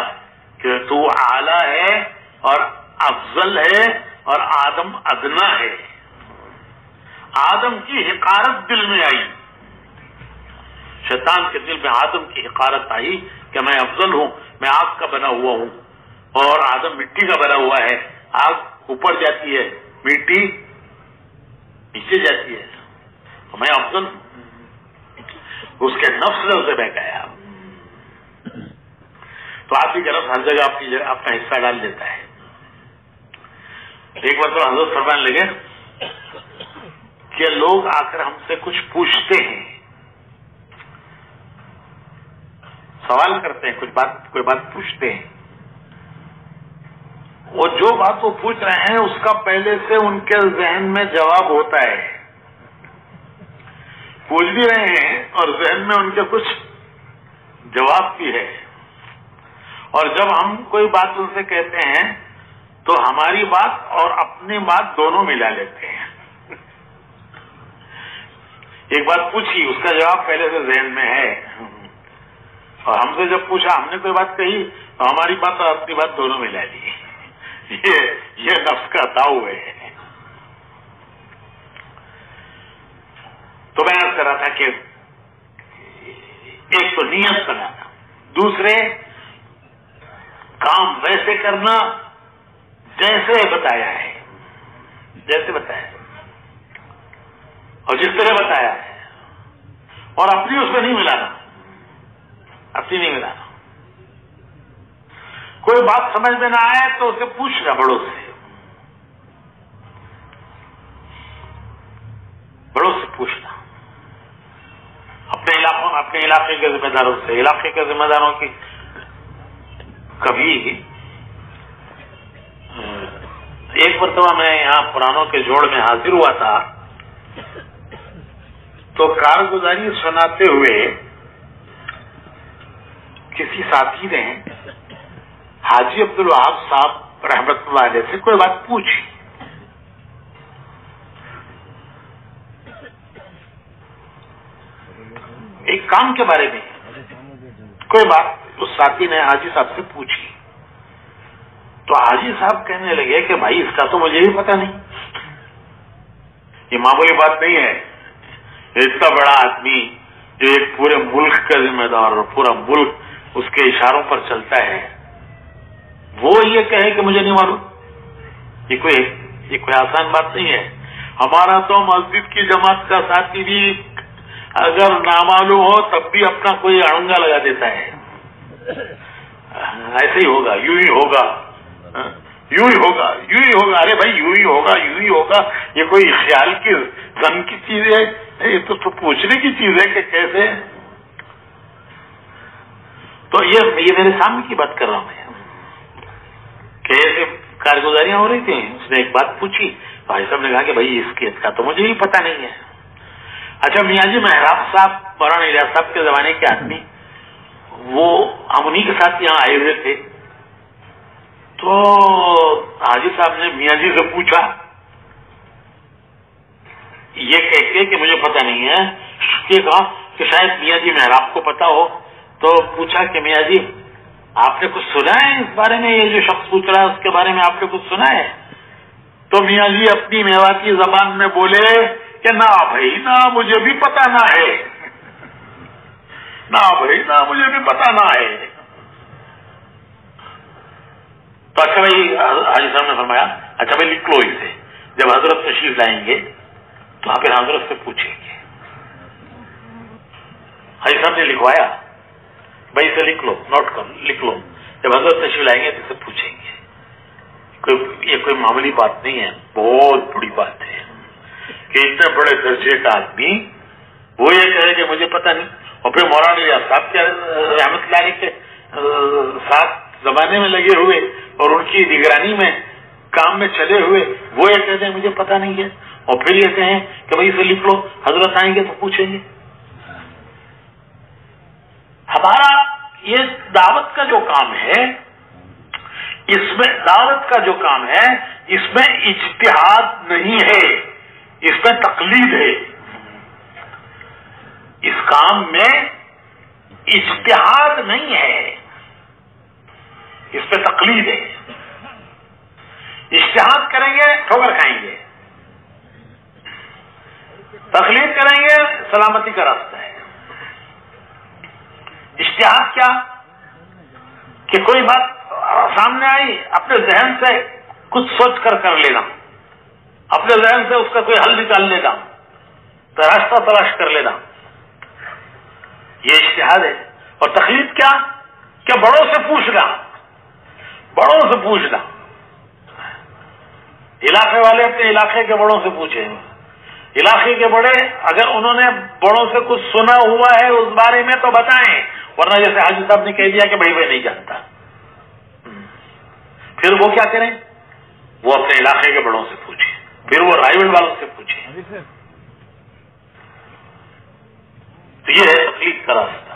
کہ تو اعلیٰ ہے اور افضل ہے اور آدم ادنا ہے. آدم کی حقارت دل میں آئی، شیطان کے دل میں آدم کی حقارت آئی کہ میں افضل ہوں، میں آگ کا بنا ہوا ہوں اور آدم مٹی کا بنا ہوا ہے. آگ اوپر جاتی ہے، مٹی نیچے جاتی ہے، میں افضل ہوں. اس کے نفس نے اسے بہکایا. تو آپ کی طرف ہر جگہ اپنا حصہ ڈال دیتا ہے. ایک بار تو حضرت فرمانے لگے کہ لوگ آ کر ہم سے کچھ پوچھتے ہیں، سوال کرتے ہیں، کوئی بات پوچھتے ہیں. وہ جو بات وہ پوچھ رہے ہیں اس کا پہلے سے ان کے ذہن میں جواب ہوتا ہے. پوچھ بھی رہے ہیں اور ذہن میں ان کے کچھ جواب بھی ہے. اور جب ہم کوئی بات ان سے کہتے ہیں تو ہماری بات اور اپنی بات دونوں ملا لیتے ہیں. ایک بات پوچھی، اس کا جواب پہلے سے ذہن میں ہے، اور ہم سے جب پوچھا، ہم نے کوئی بات کہی تو ہماری بات اور اپنی بات دونوں ملا لی. یہ نفس کا داؤ ہے. تو میں عرض کر رہا تھا کہ ایک تو نیت بنانا، دوسرے کام ویسے کرنا جیسے بتایا ہے، جیسے بتایا ہے اور جس طرح بتایا ہے، اور اپنی اس میں نہیں ملانا، اپنی نہیں ملانا. کوئی بات سمجھ میں نہ آئے تو اسے پوچھنا بڑوں سے، بڑوں سے پوچھنا، اپنے علاقوں میں اپنے علاقے کے ذمہ داروں سے، علاقے کے ذمہ داروں کی. کبھی ایک مرتبہ میں یہاں پرانوں کے جوڑ میں حاضر ہوا تھا تو کارگزاری سناتے ہوئے کسی ساتھی نے حاجی عبدالوہاب صاحب رحمت اللہ علیہ سے کوئی بات پوچھی. ایک کام کے بارے میں کوئی بات اس ساتھی نے حاجی صاحب سے پوچھی تو حاجی صاحب کہنے لگے کہ بھائی اس کا تو مجھے بھی پتہ نہیں، یہ معمولی بات نہیں ہے. اتنا بڑا آدمی جو ایک پورے ملک کا ذمہ دار اور پورا ملک اس کے اشاروں پر چلتا ہے، وہ یہ کہے کہ مجھے نہیں معلوم، یہ کوئی آسان بات نہیں ہے. ہمارا تو مسجد کی جماعت کا ساتھی بھی اگر نامعلوم ہو تب بھی اپنا کوئی اڑنگا لگا دیتا ہے، ایسے ہی ہوگا، یوں ہی ہوگا، یوں ہی ہوگا، یوں ہی ہوگا. ارے بھائی یوں ہی ہوگا، یوں ہی ہوگا، یہ کوئی خیال کی زن کی چیز ہے؟ یہ تو پوچھنے کی چیز ہے کہ کیسے. تو یہ میرے سامنے کی بات کر رہا ہوں میں کہ ایسے کارگزاریاں ہو رہی تھیں. اس نے ایک بات پوچھی، بھائی صاحب نے کہا کہ بھائی اس کیس کا تو مجھے بھی پتہ نہیں ہے. اچھا میاں جی محراب صاحب مولانا الیاس صاحب کے زمانے کے آدمی، وہ ہم انہیں کے ساتھ یہاں آئے ہوئے تھے. تو حاجی صاحب نے میاں جی سے پوچھا یہ کہہ کے کہ مجھے پتہ نہیں ہے. یہ کہا کہ شاید میاں جی محراب کو پتا ہو. تو پوچھا کہ میاں جی آپ نے کچھ سنا ہے اس بارے میں، یہ جو شخص پوچھ رہا ہے اس کے بارے میں آپ نے کچھ سنا ہے؟ تو میاں جی اپنی میواتی زبان میں بولے کہ نہ بھائی نہ مجھے بھی پتہ نہ ہے، نہ بھائی نہ مجھے بھی پتہ نہ ہے. تو اچھا بھائی حاجی صاحب نے فرمایا اچھا بھائی لکھ لو اسے، جب حضرت تشریف لائیں گے تو پھر حضرت سے پوچھیں گے. حاجی صاحب نے لکھوایا، بھائی اسے لکھ لو، نوٹ کر لکھ لو، جب حضرت تشریف لائیں گے تو اسے پوچھیں گے. یہ کوئی معمولی بات نہیں ہے، بہت بڑی بات ہے کہ اتنے بڑے درجے کا آدمی وہ یہ کہے کہ مجھے پتہ نہیں. اور پھر مولانا الیاس صاحب کے رحمت اللہ علیہ کے ساتھ زمانے میں لگے ہوئے اور ان کی نگرانی میں کام میں چلے ہوئے وہ یہ کہتے ہیں مجھے پتہ نہیں ہے، اور پھر یہ کہیں کہ بھائی اسے لکھ لو، حضرت آئیں گے تو پوچھیں گے. ہمارا یہ دعوت کا جو کام ہے، اس میں دعوت کا جو کام ہے اس میں اجتہاد نہیں ہے، اس میں تقلید ہے. اس کام میں اجتہاد نہیں ہے، اس پہ تقلید ہے. اجتہاد کریں گے ٹھوکر کھائیں گے، تقلید کریں گے سلامتی کا راستہ ہے. اجتہاد کیا کہ کوئی بات سامنے آئی اپنے ذہن سے کچھ سوچ کر لینا، اپنے ذہن سے اس کا کوئی حل نکال لینا، تو راستہ تلاش کر لینا، یہ اجتہاد ہے. اور تقلید کیا کہ بڑوں سے پوچھنا، بڑوں سے پوچھنا. علاقے والے اپنے علاقے کے بڑوں سے پوچھیں، علاقے کے بڑے اگر انہوں نے بڑوں سے کچھ سنا ہوا ہے اس بارے میں تو بتائیں، ورنہ جیسے حاجی صاحب نے کہہ دیا کہ بھائی میں نہیں جانتا، پھر وہ کیا کریں؟ وہ اپنے علاقے کے بڑوں سے پوچھیں، پھر وہ رائے والوں سے پوچھیں. تو یہ ہے تقلید کا راستہ.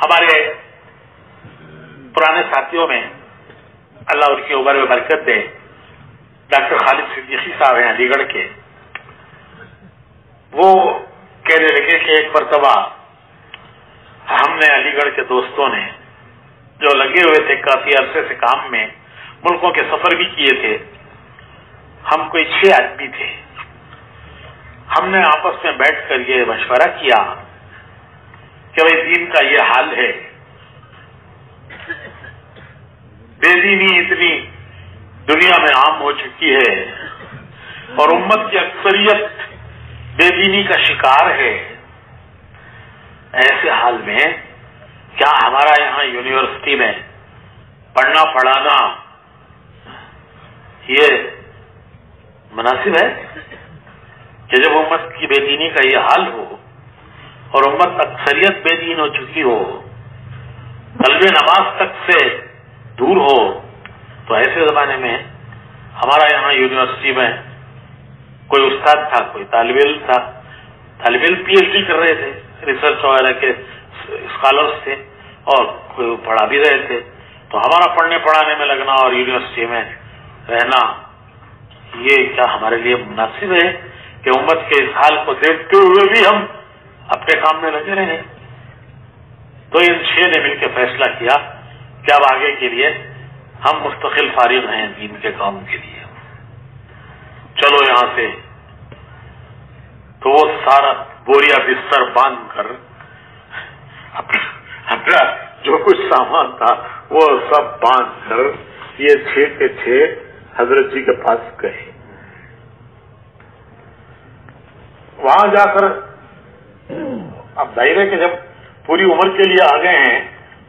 ہمارے پرانے ساتھیوں میں اللہ ان کی عمر میں برکت دے، ڈاکٹر خالد صدیقی صاحب ہیں علی گڑھ کے. وہ کہنے لگے کہ ایک مرتبہ ہم نے علی گڑھ کے دوستوں نے جو لگے ہوئے تھے کافی عرصے سے کام میں، ملکوں کے سفر بھی کیے تھے. ہم کوئی 6 آدمی تھے. ہم نے آپس میں بیٹھ کر یہ مشورہ کیا کہ بھائی دین کا یہ حال ہے, بے دینی اتنی دنیا میں عام ہو چکی ہے اور امت کی اکثریت بے دینی کا شکار ہے. ایسے حال میں کیا ہمارا یہاں یونیورسٹی میں پڑھنا پڑھانا یہ مناسب ہے کہ جب امت کی بے دینی کا یہ حال ہو اور امت اکثریت بے دین ہو چکی ہو, قلب نماز تک سے دور ہو, تو ایسے زمانے میں ہمارا یہاں یونیورسٹی میں کوئی استاد تھا, کوئی طالب علم تھا, طالب علم پی ایچ ڈی کر رہے تھے, ریسرچ وغیرہ کے اسکالرس تھے اور کوئی پڑھا بھی رہے تھے. تو ہمارا پڑھنے پڑھانے میں لگنا اور یونیورسٹی میں رہنا یہ کیا ہمارے لیے مناسب ہے کہ امت کے اس حال کو دیکھتے ہوئے بھی ہم اپنے کام میں لگے رہیں؟ تو ان 6 نے مل کے فیصلہ کیا کہ اب آگے کے لیے ہم مستقل فارغ ہیں دین کے کام کے لیے, چلو یہاں سے. تو وہ سارا بوریا بستر باندھ کر اپنا جو کچھ سامان تھا وہ سب باندھ کر یہ 6 کے 6 حضرت جی کے پاس گئے. وہاں جا کر اب ظاہر ہے کہ جب پوری عمر کے لیے آ گئے ہیں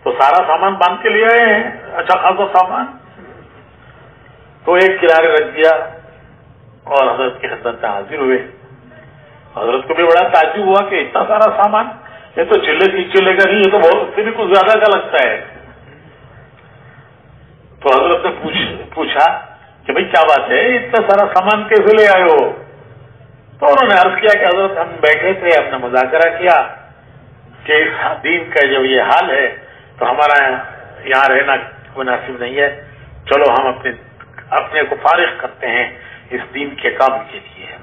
تو سارا سامان باندھ کے لے آئے ہیں, اچھا خاصا سامان. تو ایک کنارے رکھ دیا اور حضرت کی خدمت میں حاضر ہوئے. حضرت کو بھی بڑا تعجب ہوا کہ اتنا سارا سامان, یہ تو چلے 30 چلے کا نہیں, یہ تو بہت سے بھی کچھ زیادہ کا لگتا ہے. تو حضرت نے پوچھا کہ بھئی کیا بات ہے, اتنا سارا سامان کیسے لے آئے ہو؟ تو انہوں نے عرض کیا کہ حضرت ہم بیٹھے تھے, ہم نے مذاکرہ کیا کہ دین کا جب یہ حال ہے تو ہمارا یہاں رہنا مناسب نہیں ہے, چلو ہم اپنے کو فارغ کرتے ہیں اس دین کے کام کے لیے,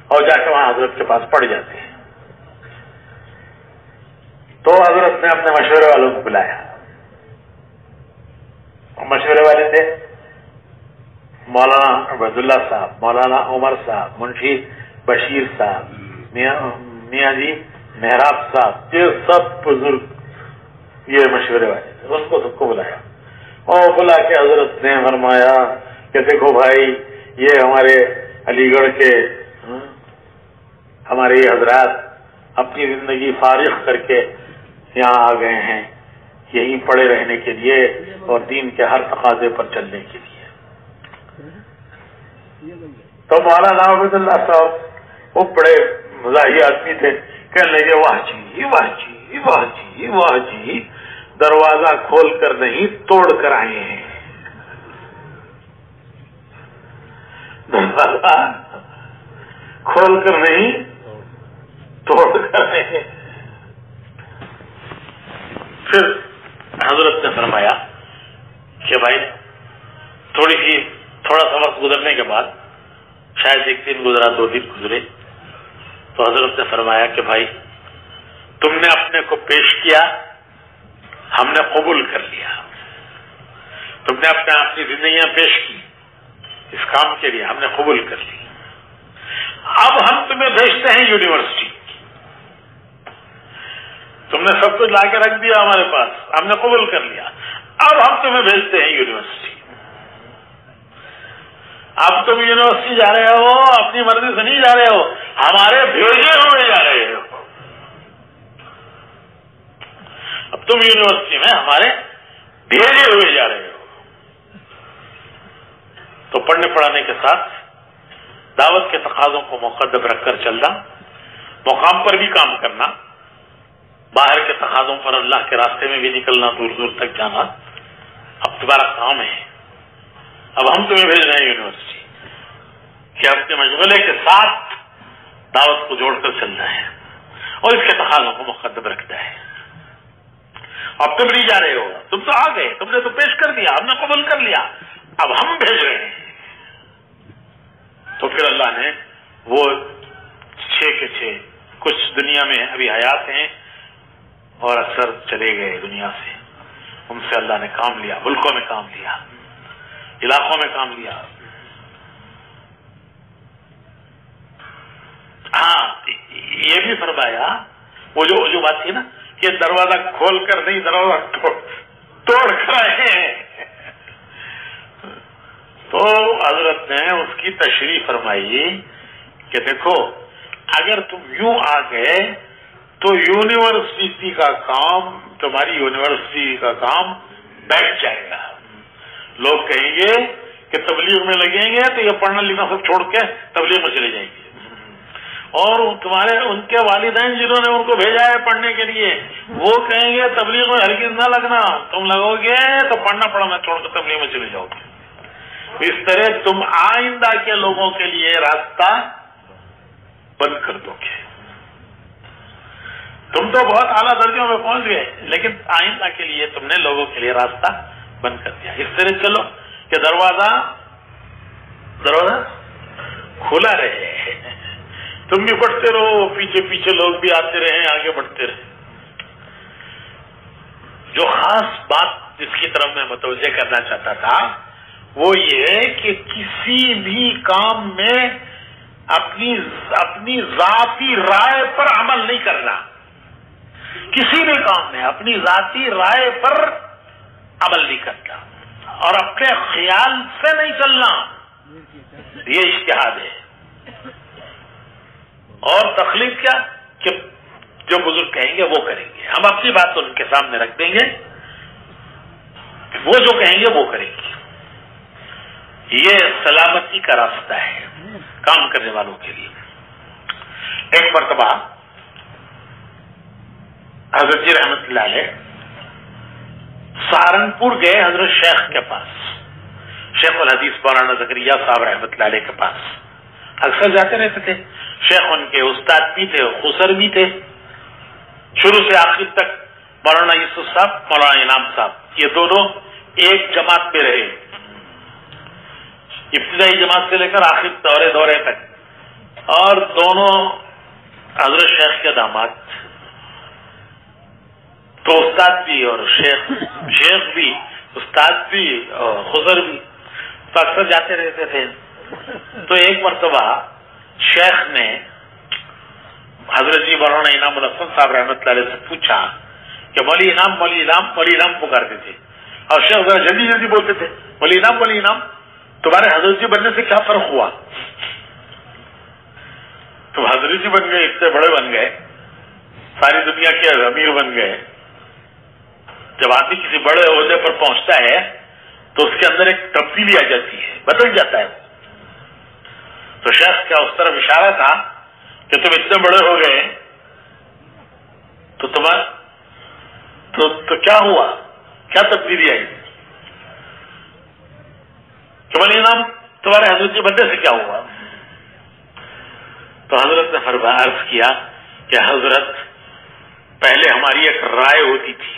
اور جا کے وہاں حضرت کے پاس پڑ جاتے ہیں. تو حضرت نے اپنے مشورے والوں کو بلایا. مشورے والے تھے مولانا عبداللہ صاحب, مولانا عمر صاحب, منشی بشیر صاحب, میاں جی محراب صاحب, یہ سب بزرگ یہ مشورے والے تھے. ان کو سب کو بلایا اور بلا کے حضرت نے فرمایا کہ دیکھو بھائی, یہ ہمارے علی گڑھ کے ہمارے یہ حضرات اپنی زندگی فارغ کر کے یہاں آ گئے ہیں یہیں پڑے رہنے کے لیے اور دین کے ہر تقاضے پر چلنے کے لیے. تو مولانا عبداللہ صاحب وہ بڑے مزاحی آدمی تھے, کہنے لگے واہ جی واہ جی واہ جی واہ جی, دروازہ کھول کر نہیں توڑ کر آئے ہیں. دروازہ کھول کر نہیں توڑ کر آئے ہیں. پھر حضرت نے فرمایا کہ بھائی تھوڑا سا وقت گزرنے کے بعد, شاید 1 دن گزرا 2 دن گزرے, تو حضرت نے فرمایا کہ بھائی تم نے اپنے کو پیش کیا, ہم نے قبول کر لیا. تم نے اپنی زندگیاں پیش کی اس کام کے لیے, ہم نے قبول کر لی. اب ہم تمہیں بھیجتے ہیں یونیورسٹی. تم نے سب کچھ لا کے رکھ دیا ہمارے پاس, ہم نے قبول کر لیا. اب ہم تمہیں بھیجتے ہیں یونیورسٹی. اب تم یونیورسٹی جا رہے ہو, اپنی مرضی سے نہیں جا رہے ہو, ہمارے بھیجے ہوئے جا رہے ہو. اب تم یونیورسٹی میں ہمارے بھیجے ہوئے جا رہے ہو. تو پڑھنے پڑھانے کے ساتھ دعوت کے تقاضوں کو مقدم رکھ کر چلنا, مقام پر بھی کام کرنا, باہر کے تقاضوں پر اللہ کے راستے میں بھی نکلنا, دور دور تک جانا اب تمہارا کام ہے. اب ہم تمہیں بھیج رہے ہیں یونیورسٹی کہ اپنے مشغلے کے ساتھ دعوت کو جوڑ کر چلنا ہے اور اس کے تقاضوں کو مقدم رکھنا ہے. اب تم نہیں جا رہے ہو, تم تو آ گئے, تم نے تو پیش کر دیا, ہم نے قبول کر لیا, اب ہم بھیج رہے ہیں. تو پھر اللہ نے وہ 6 کے 6 کچھ دنیا میں ابھی حیات ہیں اور اکثر چلے گئے دنیا سے, ان سے اللہ نے کام لیا, ملکوں میں کام لیا. علاقوں میں کام لیا. ہاں یہ بھی فرمایا وہ جو بات تھی نا کہ دروازہ کھول کر نہیں دروازہ توڑ کر آئے ہیں. تو حضرت نے اس کی تشریح فرمائی کہ دیکھو اگر تم یوں آ گئے تو یونیورسٹی کا کام، تمہاری یونیورسٹی کا کام بیٹھ جائے گا. لوگ کہیں گے کہ تبلیغ میں لگیں گے تو یہ پڑھنا لکھنا سب چھوڑ کے تبلیغ میں چلے جائیں گے. اور تمہارے ان کے والدین جنہوں نے ان کو بھیجا ہے پڑھنے کے لیے وہ کہیں گے تبلیغ میں ہرگز نہ لگنا، تم لگو گے تو پڑھنا پڑھنا چھوڑ کر تبلیغ میں چلے جاؤ گے. اس طرح تم آئندہ کے لوگوں کے لیے راستہ بند کر دو گے. تم تو بہت اعلیٰ درجوں میں پہنچ گئے لیکن آئندہ کے لیے تم نے لوگوں کے لیے راستہ بند کر دیا. اس طرح چلو کہ دروازہ کھلا رہے، تم بھی بڑھتے رہو، پیچھے پیچھے لوگ بھی آتے رہے، آگے بڑھتے رہے. جو خاص بات جس کی طرف میں متوجہ کرنا چاہتا تھا وہ یہ کہ کسی بھی کام میں اپنی ذاتی رائے پر عمل نہیں کرنا. کسی بھی کام میں اپنی ذاتی رائے پر عمل نہیں کرنا اور اپنے خیال سے نہیں چلنا، یہ اجتہاد ہے. اور تخلیق کیا کہ جو بزرگ کہیں گے وہ کریں گے، ہم اپنی بات ان کے سامنے رکھ دیں گے، وہ جو کہیں گے وہ کریں گے. یہ سلامتی کا راستہ ہے کام کرنے والوں کے لیے. ایک مرتبہ حضرت جی رحمت اللہ علیہ سہارنپور گئے حضرت شیخ کے پاس، شیخ الحدیث مولانا زکریا صاحب رحمت اللہ علیہ کے پاس. اکثر جاتے رہتے تھے. شیخ ان کے استاد بھی تھے، خسر بھی تھے. شروع سے آخر تک مولانا یوسف صاحب، مولانا انعام صاحب، یہ دونوں ایک جماعت میں رہے، ابتدائی جماعت سے لے کر آخر دورے تک. اور دونوں حضرت شیخ کے داماد، تو استاد بھی اور شیخ بھی، استاد بھی اور خضر بھی، تو اکثر جاتے رہتے تھے. تو ایک مرتبہ شیخ نے حضرت جی مولانا انعام الحسن صاحب رحمۃ اللہ علیہ سے پوچھا کہ مولی انعام پکارتے تھے اور شیخ ذرا جلدی جلدی بولتے تھے، مولی انعام تمہارے حضرت جی بننے سے کیا فرق ہوا؟ تم حضرت جی بن گئے، اتنے بڑے بن گئے، ساری دنیا کے امیر بن گئے. جب آدمی کسی بڑے عہدے پر پہنچتا ہے تو اس کے اندر ایک تبدیلی آ جاتی ہے، بدل جاتا ہے. تو شیخ کا اس طرف اشارہ تھا کہ تم اتنے بڑے ہو گئے تو تو کیا ہوا، کیا تبدیلی آئی؟ کہ ولی نام تمہارے حضرت جی بننے سے کیا ہوا؟ تو حضرت نے عرض کیا کہ حضرت پہلے ہماری ایک رائے ہوتی تھی،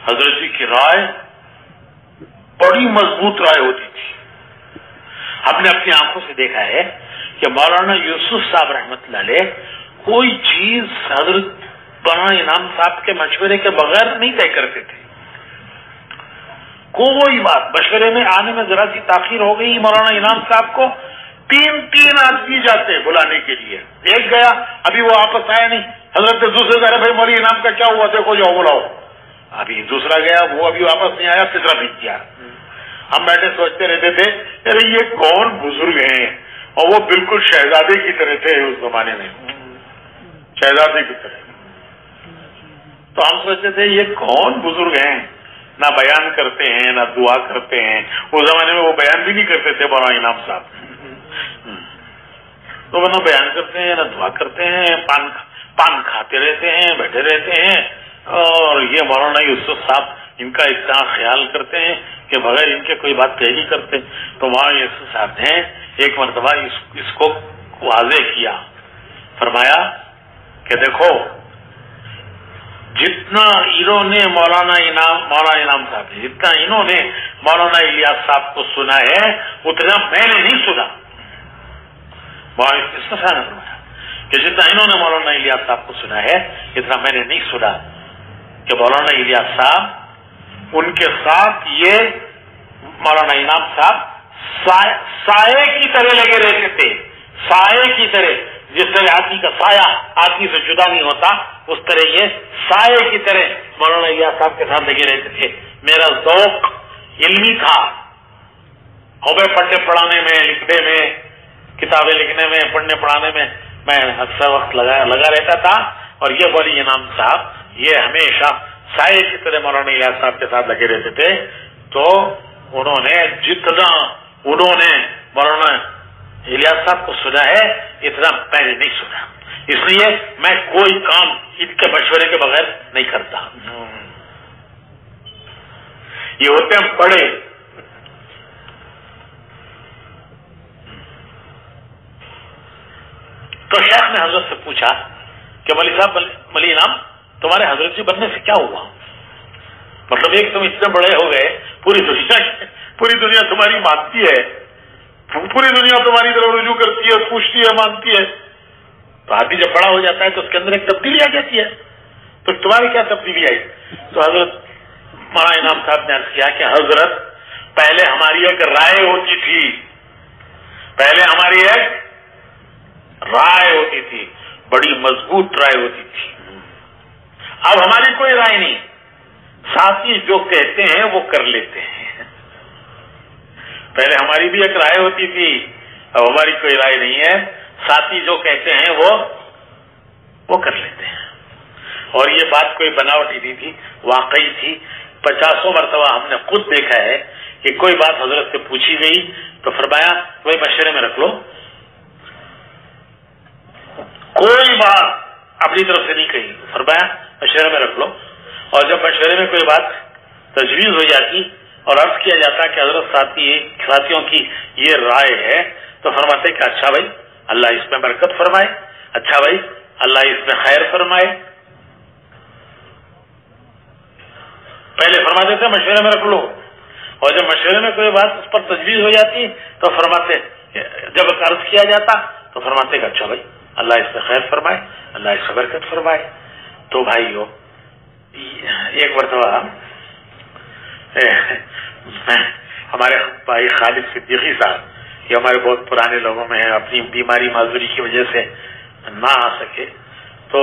حضرت جی کی رائے بڑی مضبوط رائے ہوتی تھی. ہم نے اپنی آنکھوں سے دیکھا ہے کہ مولانا یوسف صاحب رحمۃ اللہ علیہ کوئی چیز حضرت مولانا انعام صاحب کے مشورے کے بغیر نہیں طے کرتے تھے. کوئی بات مشورے میں آنے میں ذرا سی تاخیر ہو گئی، مولانا انعام صاحب کو تین آدمی جاتے بلانے کے لیے. ایک گیا، ابھی وہ واپس آیا نہیں، حضرت دوسرے ذرا بھائی مولانا انعام کا کیا ہوا دیکھو جاؤ بلاؤ. ابھی دوسرا گیا، وہ ابھی واپس نہیں آیا، تیسرا بھیج دیا. ہم بیٹھے سوچتے رہتے تھے ارے یہ کون بزرگ ہیں، اور وہ بالکل شہزادے کی طرح تھے اس زمانے میں، شہزادے کی طرح. تو ہم سوچتے تھے یہ کون بزرگ ہیں، نہ بیان کرتے ہیں نہ دعا کرتے ہیں. اس زمانے میں وہ بیان بھی نہیں کرتے تھے مولانا انعام صاحب. تو وہ نہ بیان کرتے ہیں نہ دعا کرتے ہیں، پان کھاتے رہتے ہیں، بیٹھے رہتے ہیں. اور یہ مولانا یوسف صاحب ان کا اتنا خیال کرتے ہیں کہ بغیر ان کے کوئی بات طے نہیں کرتے. تو مولانا یوسف صاحب نے ایک مرتبہ اس کو واضح کیا، فرمایا کہ دیکھو جتنا انہوں نے مولانا انعام صاحب جتنا انہوں نے مولانا الیاس صاحب کو سنا ہے اتنا میں نے نہیں سنا. اس نے فرمایا کہ جتنا انہوں نے مولانا الیاس صاحب کو سنا ہے اتنا میں نے نہیں سنا. کہ مولانا الیاس صاحب ان کے ساتھ یہ مولانا انعام صاحب سائے کی طرح لگے رہتے تھے، سائے کی طرح، جس طرح آدمی کا سایہ آدمی سے جدا نہیں ہوتا، اس طرح یہ سائے کی طرح مولانا الیاس صاحب کے ساتھ لگے رہتے تھے۔ میرا ذوق علمی تھا، ہمیں پڑھنے پڑھانے میں، لکھنے میں، کتابیں لکھنے میں، پڑھنے پڑھانے میں میں اکثر وقت لگا رہتا تھا، اور یہ ولی انعام صاحب یہ ہمیشہ سائے کی طرح مولانا الیاس صاحب کے ساتھ لگے رہتے تھے۔ تو انہوں نے جتنا مولانا الیاس صاحب کو سنا ہے اتنا میں نے نہیں سنا، اس لیے میں کوئی کام ان کے مشورے کے بغیر نہیں کرتا۔ یہ ہوتے ہیں بڑے، تو شیخ نے حضرت سے پوچھا کہ ملی صاحب، ملی انعام تمہارے حضرت جی بننے سے کیا ہوا؟ مطلب ایک تم اتنے بڑے ہو گئے، پوری دنیا تمہاری مانتی ہے، پوری دنیا تمہاری طرف رجوع کرتی ہے، پوچھتی ہے، مانتی ہے، تو آدمی جب بڑا ہو جاتا ہے تو اس کے اندر ایک تبدیلی آ جاتی ہے، تو تمہاری کیا تبدیلی آئی؟ تو حضرت مولانا انعام صاحب نے عرض کیا کہ حضرت پہلے ہماری ایک رائے ہوتی تھی، بڑی مضبوط رائے ہوتی تھی، اب ہماری کوئی رائے نہیں، ساتھی جو کہتے ہیں وہ کر لیتے ہیں۔ پہلے ہماری بھی ایک رائے ہوتی تھی، اب ہماری کوئی رائے نہیں ہے، ساتھی جو کہتے ہیں وہ کر لیتے ہیں۔ اور یہ بات کوئی بناوٹی نہیں تھی، واقعی تھی۔ 50 مرتبہ ہم نے خود دیکھا ہے کہ کوئی بات حضرت سے پوچھی گئی تو فرمایا وہی مشورے میں رکھ لو، کوئی بات اپنی طرف سے نہیں کہی، فرمایا مشورے میں رکھ لو۔ اور جب مشورے میں کوئی بات تجویز ہو جاتی اور عرض کیا جاتا کہ حضرت ساتھیوں کی یہ رائے ہے، تو فرماتے کہ اچھا بھائی اللہ اس میں برکت فرمائے، اچھا بھائی اللہ اس میں خیر فرمائے۔ پہلے فرماتے تھے مشورے میں رکھ لو، اور جب مشورے میں کوئی بات اس پر تجویز ہو جاتی تو فرماتے، جب عرض کیا جاتا تو فرماتے کہ اچھا بھائی اللہ اس میں خیر فرمائے، اللہ اس میں برکت فرمائے۔ تو بھائیو، ایک مرتبہ ہمارے بھائی خالد صدیقی صاحب، یہ ہمارے بہت پرانے لوگوں میں ہیں، اپنی بیماری معذوری کی وجہ سے نہ آ سکے، تو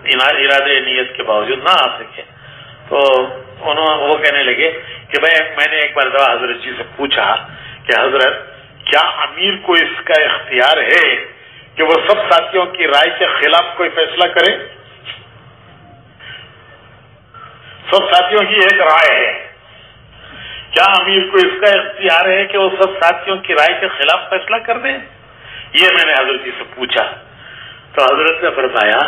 ارادے نیت کے باوجود نہ آ سکے، تو وہ کہنے لگے کہ میں نے ایک مرتبہ حضرت جی سے پوچھا کہ حضرت کیا امیر کو اس کا اختیار ہے کہ وہ سب ساتھیوں کی رائے کے خلاف کوئی فیصلہ کرے؟ سب ساتھیوں کی ایک رائے ہے، کیا امیر کو اس کا اختیار ہے کہ وہ سب ساتھیوں کی رائے کے خلاف فیصلہ کر دیں؟ یہ میں نے حضرت جی سے پوچھا، تو حضرت نے فرمایا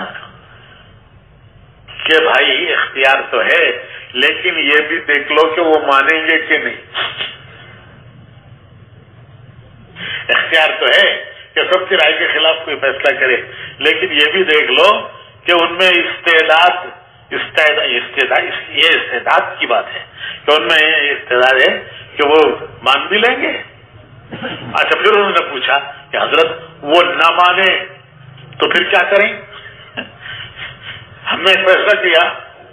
کہ بھائی اختیار تو ہے، لیکن یہ بھی دیکھ لو کہ وہ مانیں گے کہ نہیں۔ اختیار تو ہے کہ سب کی رائے کے خلاف کوئی فیصلہ کرے، لیکن یہ بھی دیکھ لو کہ ان میں یہ استعداد کی بات ہے کہ ان میں یہ استعداد ہے کہ وہ مان بھی لیں گے۔ اچھا، پھر انہوں نے پوچھا کہ حضرت وہ نہ مانے تو پھر کیا کریں؟ ہم نے فیصلہ کیا،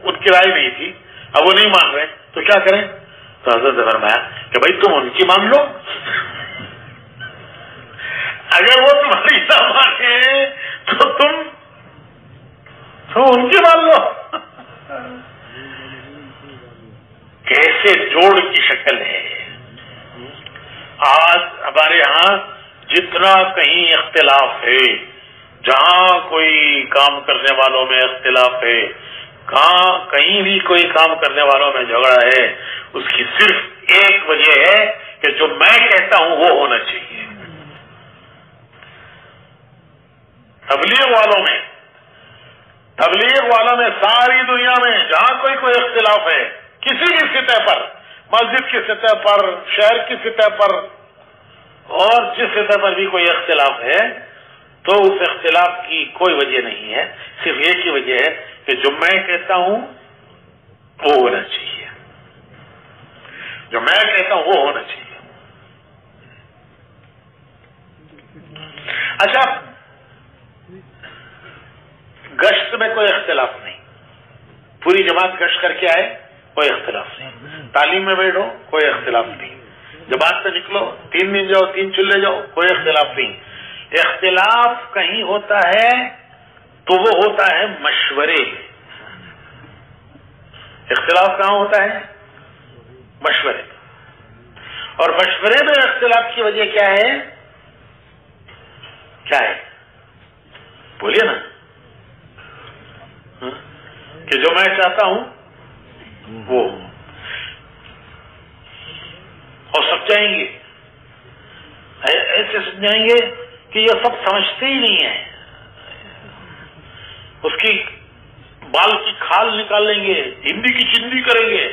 ان کی رائے نہیں تھی، اب وہ نہیں مان رہے تو کیا کریں؟ تو حضرت نے فرمایا کہ بھائی تم ان کی مان لو، اگر وہ تمہاری نہ مانے تو تم ان کی مان لو۔ کیسے جوڑ کی شکل ہے۔ آج ہمارے ہاں جتنا کہیں اختلاف ہے، جہاں کوئی کام کرنے والوں میں اختلاف ہے، کہیں بھی کوئی کام کرنے والوں میں جھگڑا ہے، اس کی صرف ایک وجہ ہے کہ جو میں کہتا ہوں وہ ہونا چاہیے۔ تبلیغ والوں میں ساری دنیا میں جہاں کوئی اختلاف ہے، کسی بھی سطح پر، مسجد کی سطح پر، شہر کی سطح پر، اور جس سطح پر بھی کوئی اختلاف ہے، تو اس اختلاف کی کوئی وجہ نہیں ہے، صرف ایک ہی وجہ ہے کہ جو میں کہتا ہوں وہ ہونا چاہیے، جو میں کہتا ہوں وہ ہونا چاہیے۔ اچھا، گشت میں کوئی اختلاف نہیں، پوری جماعت گشت کر کے آئے کوئی اختلاف نہیں، تعلیم میں بیٹھو کوئی اختلاف نہیں، جماعت سے نکلو 3 دن جاؤ 3 چلے جاؤ کوئی اختلاف نہیں۔ اختلاف کہیں ہوتا ہے تو وہ ہوتا ہے مشورے۔ اختلاف کہاں ہوتا ہے؟ مشورے۔ اور مشورے میں اختلاف کی وجہ کیا ہے؟ کیا ہے بولیے نا، کہ جو میں چاہتا ہوں وہ، اور سمجھائیں گے ایسے سمجھائیں گے کہ یہ سب سمجھتے ہی نہیں ہیں، اس کی بال کی کھال نکال لیں گے، ہندی کی چندی کریں گے،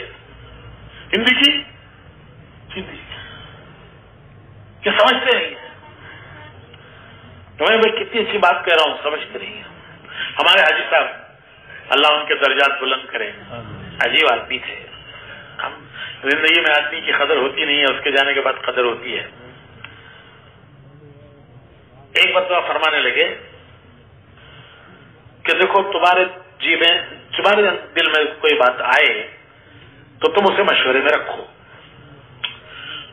ہندی کی چندی، کہ سمجھتے نہیں ہیں۔ میں کتنی اچھی بات کہہ رہا ہوں، سمجھ کر رہی ہے۔ ہمارے حاجی صاحب اللہ ان کے درجات بلند کرے، عجیب آدمی تھے۔ ہم زندگی میں آدمی کی قدر ہوتی نہیں ہے، اس کے جانے کے بعد قدر ہوتی ہے۔ ایک مرتبہ فرمانے لگے کہ دیکھو تمہارے جی میں، تمہارے دل میں کوئی بات آئے تو تم اسے مشورے میں رکھو،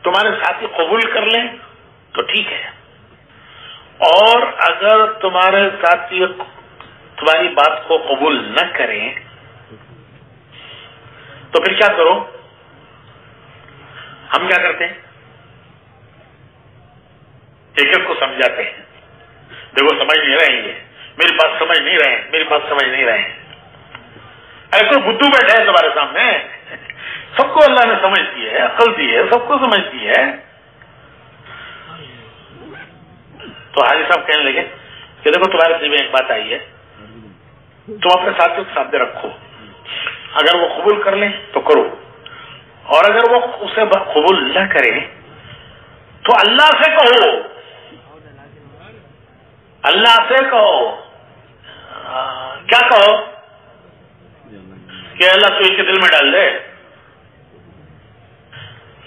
تمہارے ساتھی قبول کر لیں تو ٹھیک ہے، اور اگر تمہارے ساتھی تمہاری بات کو قبول نہ کریں تو پھر کیا کرو؟ ہم کیا کرتے ہیں؟ ایک ایک کو سمجھاتے ہیں، دیکھو سمجھ نہیں رہے ہیں، میری بات سمجھ نہیں رہے ہیں، میری بات سمجھ نہیں رہے ہیں۔ ایسے بدھو بیٹھے ہیں تمہارے سامنے، سب کو اللہ نے سمجھ دی ہے، عقل دی ہے، سب کو سمجھ دی ہے۔ تو حاجی صاحب کہنے لگے کہ دیکھو تمہارے دل میں ایک بات آئی ہے، تم اپنے ساتھیوں کے سامنے رکھو، اگر وہ قبول کر لیں تو کرو، اور اگر وہ اسے قبول نہ کریں تو اللہ سے کہو، اللہ سے کہو۔ کیا کہو؟ کہ اللہ تو ان کے دل میں ڈال دے،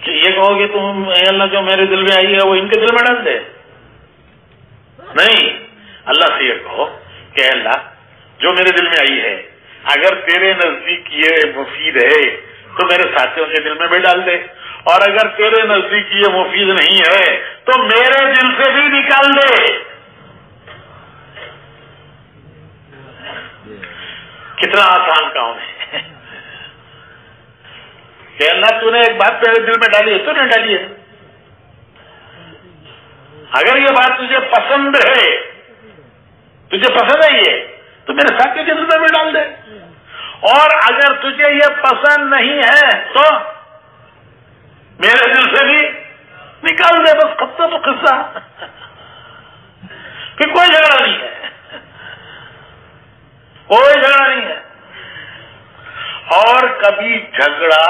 کہ یہ کہو کہ تم اے اللہ جو میرے دل میں آئی ہے وہ ان کے دل میں ڈال دے؟ نہیں، اللہ سے یہ کہو کہ اے اللہ جو میرے دل میں آئی ہے اگر تیرے نزدیک یہ مفید ہے تو میرے ساتھیوں کے دل میں بھی ڈال دے، اور اگر تیرے نزدیک یہ مفید نہیں ہے تو میرے دل سے بھی نکال دے۔ کتنا آسان کام ہے کہ اللہ تو نے ایک بات میرے دل میں ڈالی ہے تو نے ڈالی ہے، اگر یہ بات تجھے پسند ہے، تجھے پسند ہے یہ، تو میرے ساتھیوں کے دل میں بھی ڈال دے، اور اگر تجھے یہ پسند نہیں ہے تو میرے دل سے بھی نکال دے۔ بس قصہ تو قصہ، پھر کوئی جھگڑا نہیں ہے، کوئی جھگڑا نہیں ہے۔ اور کبھی جھگڑا،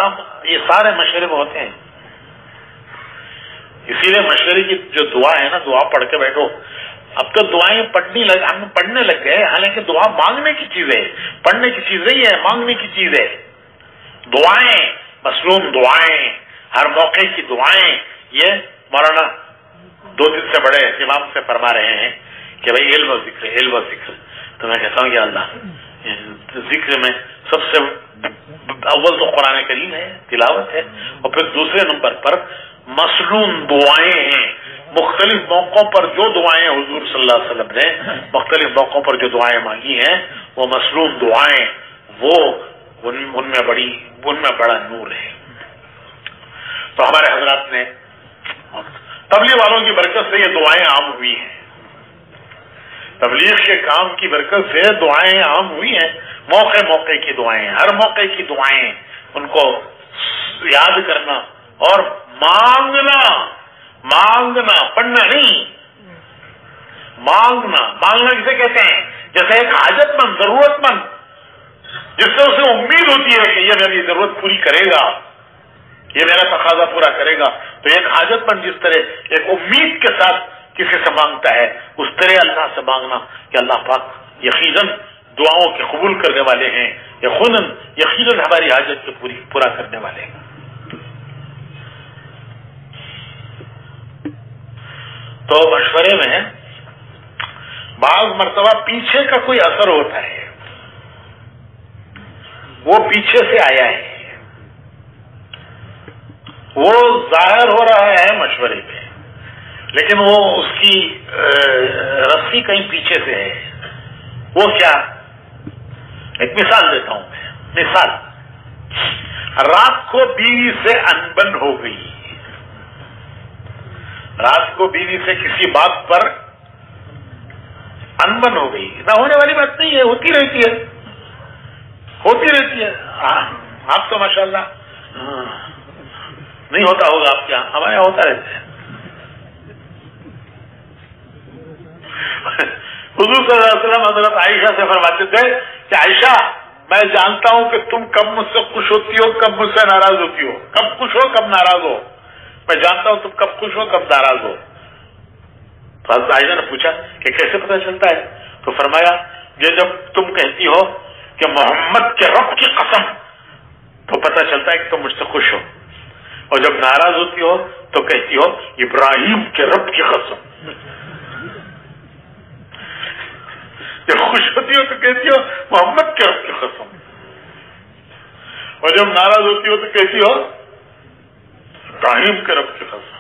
یہ سارے مشورے میں ہوتے ہیں، اسی لیے مشورے کی جو دعا ہے نا، دعا پڑھ کے بیٹھو۔ اب تو دعائیں ہم پڑھنے لگ گئے، حالانکہ دعا مانگنے کی چیز ہے، پڑھنے کی چیز نہیں ہے، مانگنے کی چیز ہے۔ دعائیں، مصنون دعائیں، ہر موقع کی دعائیں، یہ مولانا 2 دن سے بڑے امام سے فرما رہے ہیں کہ بھائی علم و ذکر، علم و ذکر۔ تو میں کہتا ہوں کہ اللہ ذکر میں سب سے اول تو قرآن کریم ہے، تلاوت ہے، اور پھر دوسرے نمبر پر مصنون دعائیں ہیں۔ مختلف موقعوں پر جو دعائیں حضور صلی اللہ علیہ وسلم نے مختلف موقعوں پر جو دعائیں مانگی ہیں وہ مصنون دعائیں، وہ ان میں بڑا نور ہے۔ تو ہمارے حضرات نے تبلیغ والوں کی برکت سے یہ دعائیں عام ہوئی ہیں، تبلیغ کے کام کی برکت سے دعائیں عام ہوئی ہیں، موقع موقع کی دعائیں، ہر موقع کی دعائیں، ان کو یاد کرنا اور مانگنا، پڑھنا نہیں، مانگنا کسے کہتے ہیں؟ جیسے ایک حاجت مند، ضرورت مند، جس سے اسے امید ہوتی ہے کہ یہ میری ضرورت پوری کرے گا، یہ میرا تقاضا پورا کرے گا، تو ایک حاجت مند جس طرح ایک امید کے ساتھ کسی سے مانگتا ہے، اس طرح اللہ سے مانگنا کہ اللہ پاک یقیناً دعاؤں کے قبول کرنے والے ہیں، یقیناً ہماری حاجت کو پورا کرنے والے ہیں۔ تو مشورے میں بعض مرتبہ پیچھے کا کوئی اثر ہوتا ہے، وہ پیچھے سے آیا ہے، وہ ظاہر ہو رہا ہے مشورے پہ، لیکن وہ اس کی رسی کہیں پیچھے سے ہے. وہ کیا؟ ایک مثال دیتا ہوں میں. مثال، رات کو بیوی سے انبن ہو گئی، رات کو بیوی سے کسی بات پر انبن ہو گئی. نہ ہونے والی بات نہیں ہے، ہوتی رہتی ہے، ہوتی رہتی ہے. آپ تو ماشاءاللہ نہیں ہوتا ہوگا آپ کے یہاں، ہمارے یہاں ہوتا رہتا ہے. حضور صلی اللہ علیہ وسلم حضرت عائشہ سے فرماتے تھے کہ عائشہ، میں جانتا ہوں کہ تم کب مجھ سے خوش ہوتی ہو، کب مجھ سے ناراض ہوتی ہو، کب خوش ہو کب ناراض ہو. میں جانتا ہوں تم کب خوش ہو کب ناراض ہو. تو حضرت عائشہ نے پوچھا کہ کیسے پتہ چلتا ہے؟ تو فرمایا یہ جب تم کہتی ہو کہ محمد کے رب کی قسم تو پتہ چلتا ہے کہ تم مجھ سے خوش ہو، اور جب ناراض ہوتی ہو تو کہتی ہو ابراہیم کے رب کی قسم. جب خوش ہوتی ہو تو کہتی ہو محمد کے رب کی قسم، اور جب ناراض ہوتی ہو تو کہتی ہو ابراہیم کے رب کی قسم.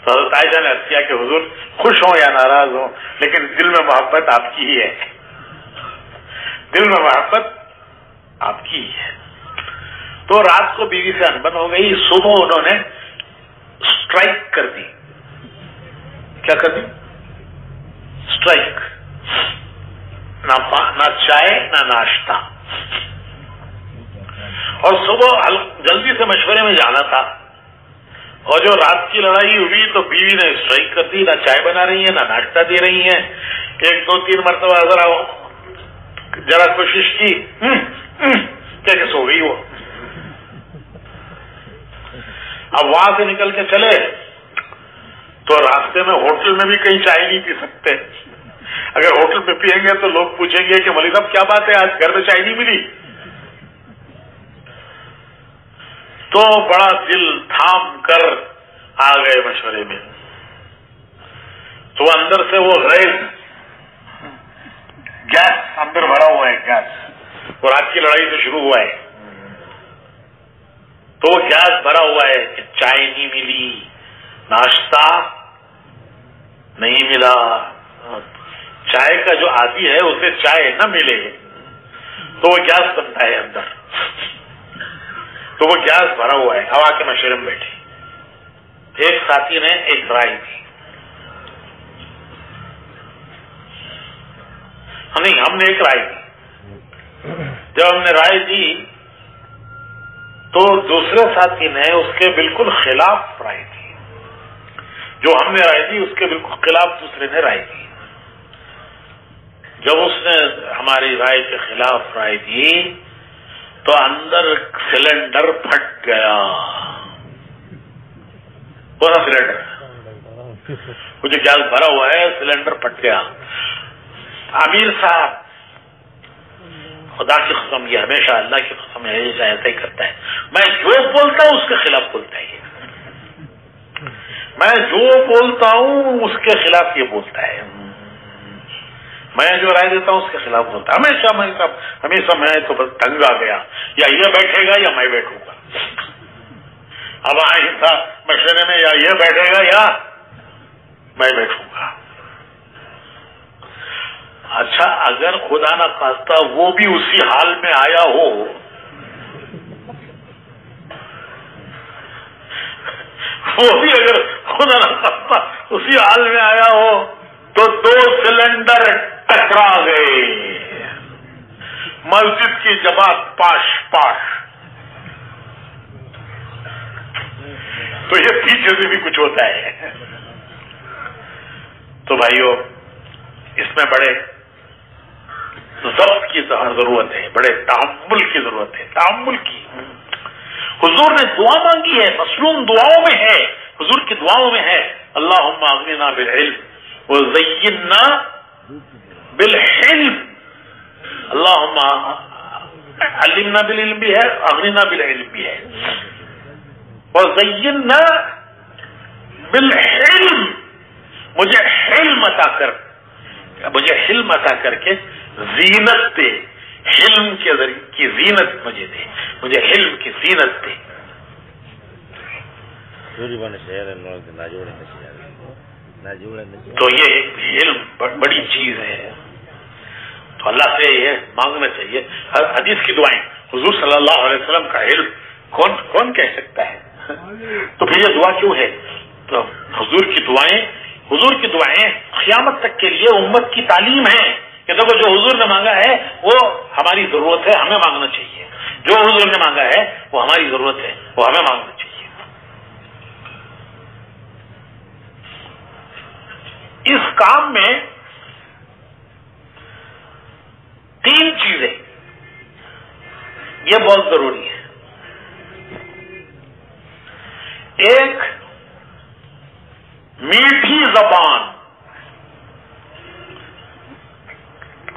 تو حضرت عائشہ نے عرض کیا کہ حضور خوش ہوں یا ناراض ہوں لیکن دل میں محبت آپ کی ہی ہے، دل میں محبت آپ کی ہی ہے. تو رات کو بیوی سے انبن ہو گئی، صبح انہوں نے اسٹرائک کر دی. کیا کر دی؟ اسٹرائک. نہ چائے نہ ناشتہ، اور صبح جلدی سے مشورے میں جانا تھا، اور جو رات کی لڑائی ہوئی تو بیوی نے اسٹرائک کر دی. نہ چائے بنا رہی ہیں نہ ناشتہ دے رہی ہیں. 1-2-3 مرتبہ ذرا کوشش کی کہ سو گئی وہ. اب وہاں سے نکل کے چلے تو راستے میں ہوٹل میں بھی کہیں چائے نہیں پی سکتے. اگر ہوٹل میں پیئیں گے تو لوگ پوچھیں گے کہ مولوی صاحب کیا بات ہے آج گھر میں چائے نہیں ملی. تو بڑا دل تھام کر آ گئے مشورے میں. تو اندر سے وہ گیس اندر بھرا ہوا ہے، گیس، اور رات کی لڑائی سے شروع ہوا ہے. تو وہ گیس بھرا ہوا ہے کہ چائے نہیں ملی، ناشتہ نہیں ملا. چائے کا جو عادی ہے اسے چائے نہ ملے تو وہ گیس بنتا ہے اندر. تو وہ گیس بھرا ہوا ہے. اب آ کے مشورے میں بیٹھی. ایک ساتھی نے ایک رائے دی، نہیں ہم نے ایک رائے دی. جب ہم نے رائے دی تو دوسرے ساتھی نے اس کے بالکل خلاف رائے دی. جو ہم نے رائے دی اس کے بالکل خلاف دوسرے نے رائے دی. جب اس نے ہماری رائے کے خلاف رائے دی تو اندر سلنڈر پھٹ گیا. پورا سلنڈر، وہ جو گیس بھرا ہوا ہے سلنڈر پھٹ گیا. امیر صاحب، خدا کی قسم، یہ ہمیشہ اللہ کی قسم ہے ایسا ہی کرتا ہے. میں جو بولتا ہوں اس کے خلاف بولتا ہے، میں جو بولتا ہوں اس کے خلاف یہ بولتا ہے، میں جو رائے دیتا ہوں اس کے خلاف بولتا ہے. ہمیشہ میں تو بس تنگ آ گیا، یا یہ بیٹھے گا یا میں بیٹھوں گا. اب آئندہ مشورے میں یا یہ بیٹھے گا یا میں بیٹھوں گا. اچھا اگر خدا نہ خواستہ وہ بھی اسی حال میں آیا ہو، وہ بھی اگر خدا نہ خواستہ اسی حال میں آیا ہو تو 2 سلنڈر ٹکرا گئے. مسجد کی جماعت پاش پاش. تو یہ پیچھے سے بھی کچھ ہوتا ہے. تو بھائیو اس میں بڑے ضبط کی ضرورت ہے، بڑے تحمل کی ضرورت ہے، تحمل کی. حضور نے دعا مانگی ہے، مصنون دعاؤں میں ہے، حضور کی دعاؤں میں ہے اللہم اغننا بالعلم وزینا بالحلم. اللہم علمنا بالعلم بھی ہے، اغننا بالعلم بھی ہے، وزینا بالحلم. مجھے حلم عطا کر، مجھے حلم عطا کر کے زینت دے. حلم کے ذریعے کی زینت مجھے دے، مجھے حلم کی زینت دے. تو یہ ایک علم بڑی چیز ہے، تو اللہ سے یہ مانگنا چاہیے. حدیث کی دعائیں، حضور صلی اللہ علیہ وسلم کا علم کون کہہ سکتا ہے؟ تو پھر یہ دعا کیوں ہے؟ تو حضور کی دعائیں قیامت تک کے لیے امت کی تعلیم ہے کہ دیکھو جو حضور نے مانگا ہے وہ ہماری ضرورت ہے، ہمیں مانگنا چاہیے. جو حضور نے مانگا ہے وہ ہماری ضرورت ہے، وہ ہمیں مانگنا چاہیے. اس کام میں 3 چیزیں یہ بہت ضروری ہے. ایک، میٹھی زبان.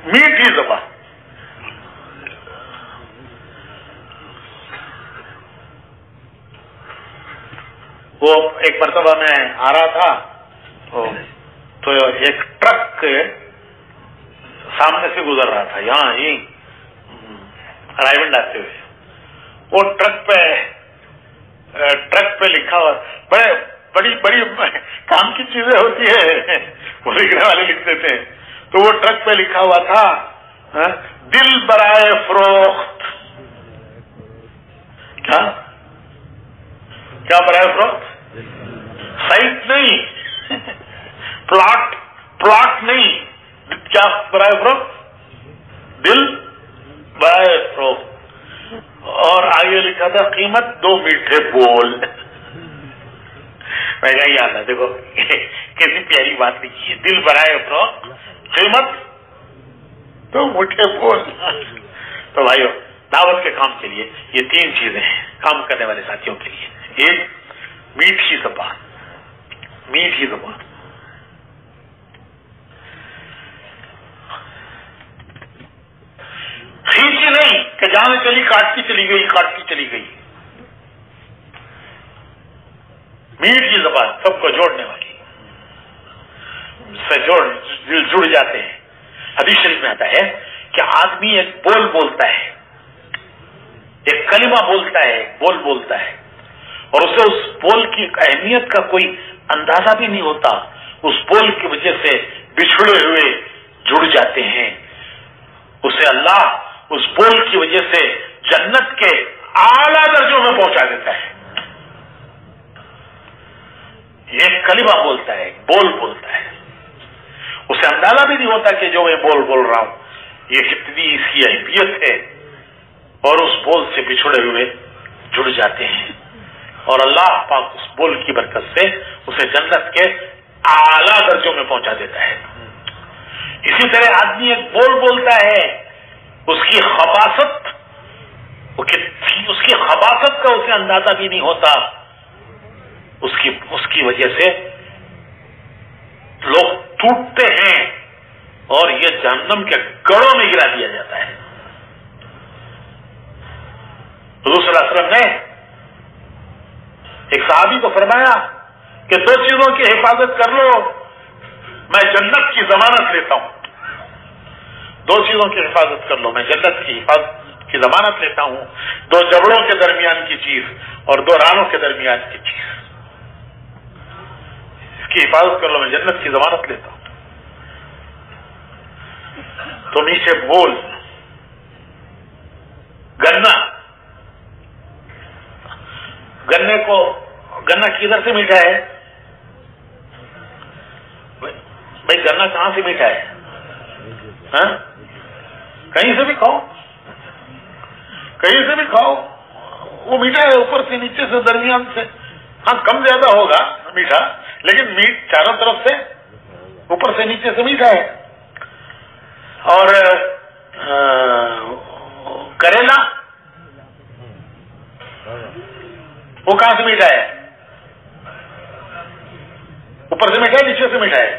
میٹھی زبان. وہ ایک مرتبہ میں آ رہا تھا تو ایک ٹرک سامنے سے گزر رہا تھا، یہاں ہی رائے آتے ہوئے. وہ ٹرک پہ لکھا ہوا، بڑی کام کی چیزیں ہوتی ہے وہ لکھنے والے لکھتے تھے. تو وہ ٹرک پہ لکھا ہوا تھا دل برائے فروخت. کیا برائے فروخت؟ سائٹ نہیں، پلاٹ نہیں، کیا برائے فروخت؟ دل برائے فروخت. اور آگے لکھا تھا قیمت 2 میٹھے بول. میں کہا یاد ہے، دیکھو کیسی پیاری بات لکھی ہے، دل برائے فروخت، قیمت 2 میٹھے بول. تو بھائیو، دعوت کے کام کے لیے یہ 3 چیزیں ہیں کام کرنے والے ساتھیوں کے لیے. ایک، میٹھی زبان. میٹھی زبان. کھینچی نہیں کہ جہاں چلی کاٹتی چلی گئی. میٹھی زبان سب کو جوڑنے والی، سے دل جڑ جاتے ہیں. حدیث شریف میں آتا ہے کہ آدمی ایک بول بولتا ہے، ایک کلمہ بولتا ہے، بول بولتا ہے، اور اسے اس بول کی اہمیت کا کوئی اندازہ بھی نہیں ہوتا. اس بول کی وجہ سے بچھڑے ہوئے جڑ جاتے ہیں. اسے اللہ اس بول کی وجہ سے جنت کے اعلیٰ درجوں میں پہنچا دیتا ہے. یہ کلمہ بولتا ہے، بول بولتا ہے، اسے اندازہ بھی نہیں ہوتا کہ جو میں بول رہا ہوں یہ کتنی اس کی اہمیت ہے، اور اس بول سے بچھڑے ہوئے جڑ جاتے ہیں. اور اللہ پاک اس بول کی برکت سے اسے جنت کے اعلیٰ درجوں میں پہنچا دیتا ہے. اسی طرح آدمی ایک بول بولتا ہے، اس کی خباثت کا اسے اندازہ بھی نہیں ہوتا. اس کی وجہ سے لوگ ٹوٹتے ہیں اور یہ جہنم کے گڑھوں میں گرا دیا جاتا ہے. حضور صلی اللہ علیہ وسلم نے ایک صحابی کو فرمایا کہ 2 چیزوں کی حفاظت کر لو، میں جنت کی ضمانت لیتا ہوں. 2 چیزوں کی حفاظت کر لو، میں جنت کی حفاظت کی ضمانت لیتا ہوں. 2 جبڑوں کے درمیان کی چیز اور 2 رانوں کے درمیان کی چیز، اس کی حفاظت کر لو، میں جنت کی ضمانت لیتا ہوں. تو نیچے بول. گنا کدھر سے میٹھا ہے بھائی؟ گنا کہاں سے میٹھا ہے؟ کہیں سے بھی کھاؤ، وہ میٹھا ہے، اوپر سے نیچے سے درمیان سے. ہاں کم زیادہ ہوگا میٹھا، لیکن میٹ چاروں طرف سے اوپر سے نیچے سے میٹھا ہے. اور کریلا وہ کہاں سے میٹھا ہے؟ اوپر سے میٹھا ہے، نیچے سے میٹھا ہے،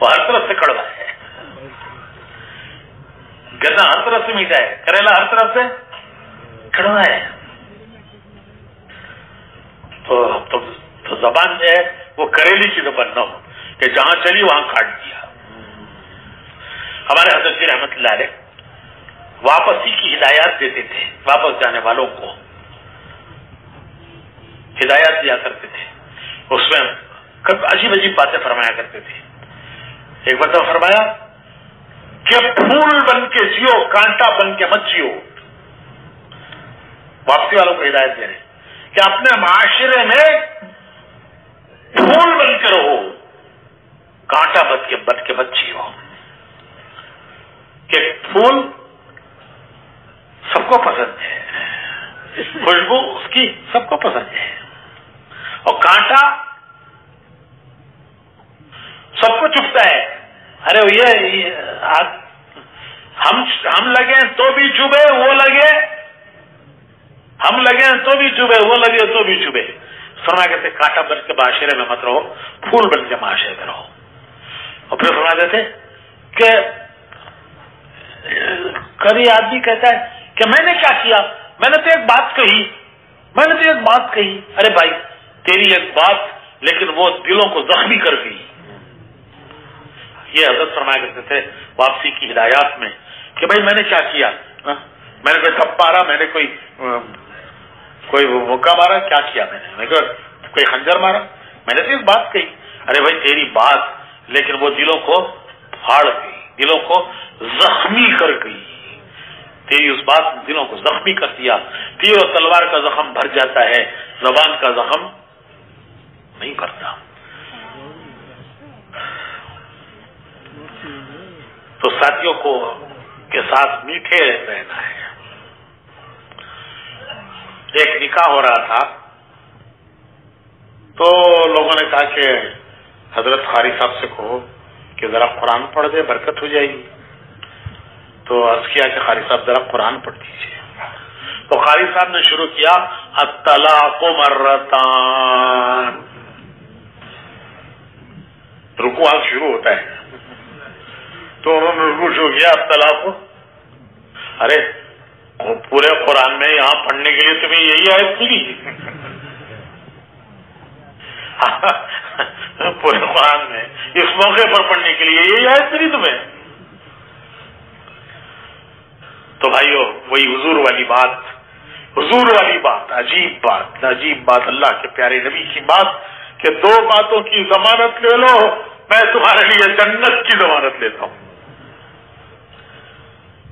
وہ ہر طرف سے کڑوا ہے. گنا ہر طرف سے میٹھا ہے، کریلا ہر طرف سے کڑوا ہے. تو زبان جو ہے وہ کریلی کی زبان نہ ہو کہ جہاں چلی وہاں کاٹ دیا. ہمارے حضرت جی رحمت اللہ علیہ واپسی کی ہدایات دیتے تھے، واپس جانے والوں کو ہدایات دیا کرتے تھے، اس میں عجیب عجیب باتیں فرمایا کرتے تھے۔ ایک مرتبہ فرمایا کہ پھول بن کے جیو، کانٹا بن کے مت جیو۔ واپسی والوں کو ہدایت دے رہے کہ اپنے معاشرے میں پھول بن کے رہو، کانٹا بن کے مت جیو۔ کہ پھول سب کو پسند ہے، خوشبو اس کی سب کو پسند ہے، اور کانٹا سب کو چبھتا ہے۔ ارے یہ ہم لگے تو بھی چبھے، وہ لگے، ہم لگے تو بھی چبھے، وہ لگے تو بھی چبھے۔ فرما کہتے کانٹا بن کے معاشرے میں مت رہو، پھول بن کے معاشرے میں رہو۔ اور پھر فرما دیتے کہ کبھی آدمی کہتا ہے کہ میں نے کیا کیا، میں نے تو ایک بات کہی، میں نے تو ایک بات کہی۔ ارے بھائی تیری ایک بات لیکن وہ دلوں کو زخمی کر گئی۔ یہ حضرت فرمایا کرتے تھے واپسی کی ہدایات میں کہ بھائی میں نے کیا کیا، میں نے کوئی تھپ مارا، میں نے کوئی موقع مارا، کیا کیا میں نے کوئی خنجر مارا، میں نے تو ایک بات کہی۔ ارے بھائی تیری بات لیکن وہ دلوں کو پھاڑ گئی، دلوں کو زخمی کر گئی، تیری اس بات نے دلوں کو زخمی کر دیا۔ تیر و تلوار کا زخم بھر جاتا ہے، زبان کا زخم نہیں بھرتا۔ تو ساتھیوں کو کے ساتھ میٹھے رہنا ہے۔ ایک نکاح ہو رہا تھا تو لوگوں نے کہا کہ حضرت قاری صاحب سے کہو کہ ذرا قرآن پڑھ دے، برکت ہو جائے گی۔ تو عرض کیا کہ قاری صاحب ذرا قرآن پڑھ دیجیے۔ تو قاری صاحب نے شروع کیا الطلاق مرتان، رکوع شروع ہوتا ہے تو انہوں نے رکوع شروع کیا الطلاق۔ ارے پورے قرآن میں یہاں پڑھنے کے لیے تمہیں یہی آیت ملی؟ پورے قرآن میں اس موقع پر پڑھنے کے لیے یہی آیت ملی تمہیں؟ تو بھائیو وہی حضور والی بات، حضور والی بات، عجیب بات، عجیب بات، اللہ کے پیارے نبی کی بات کہ دو باتوں کی ضمانت لے لو، میں تمہارے لیے جنت کی ضمانت لیتا ہوں۔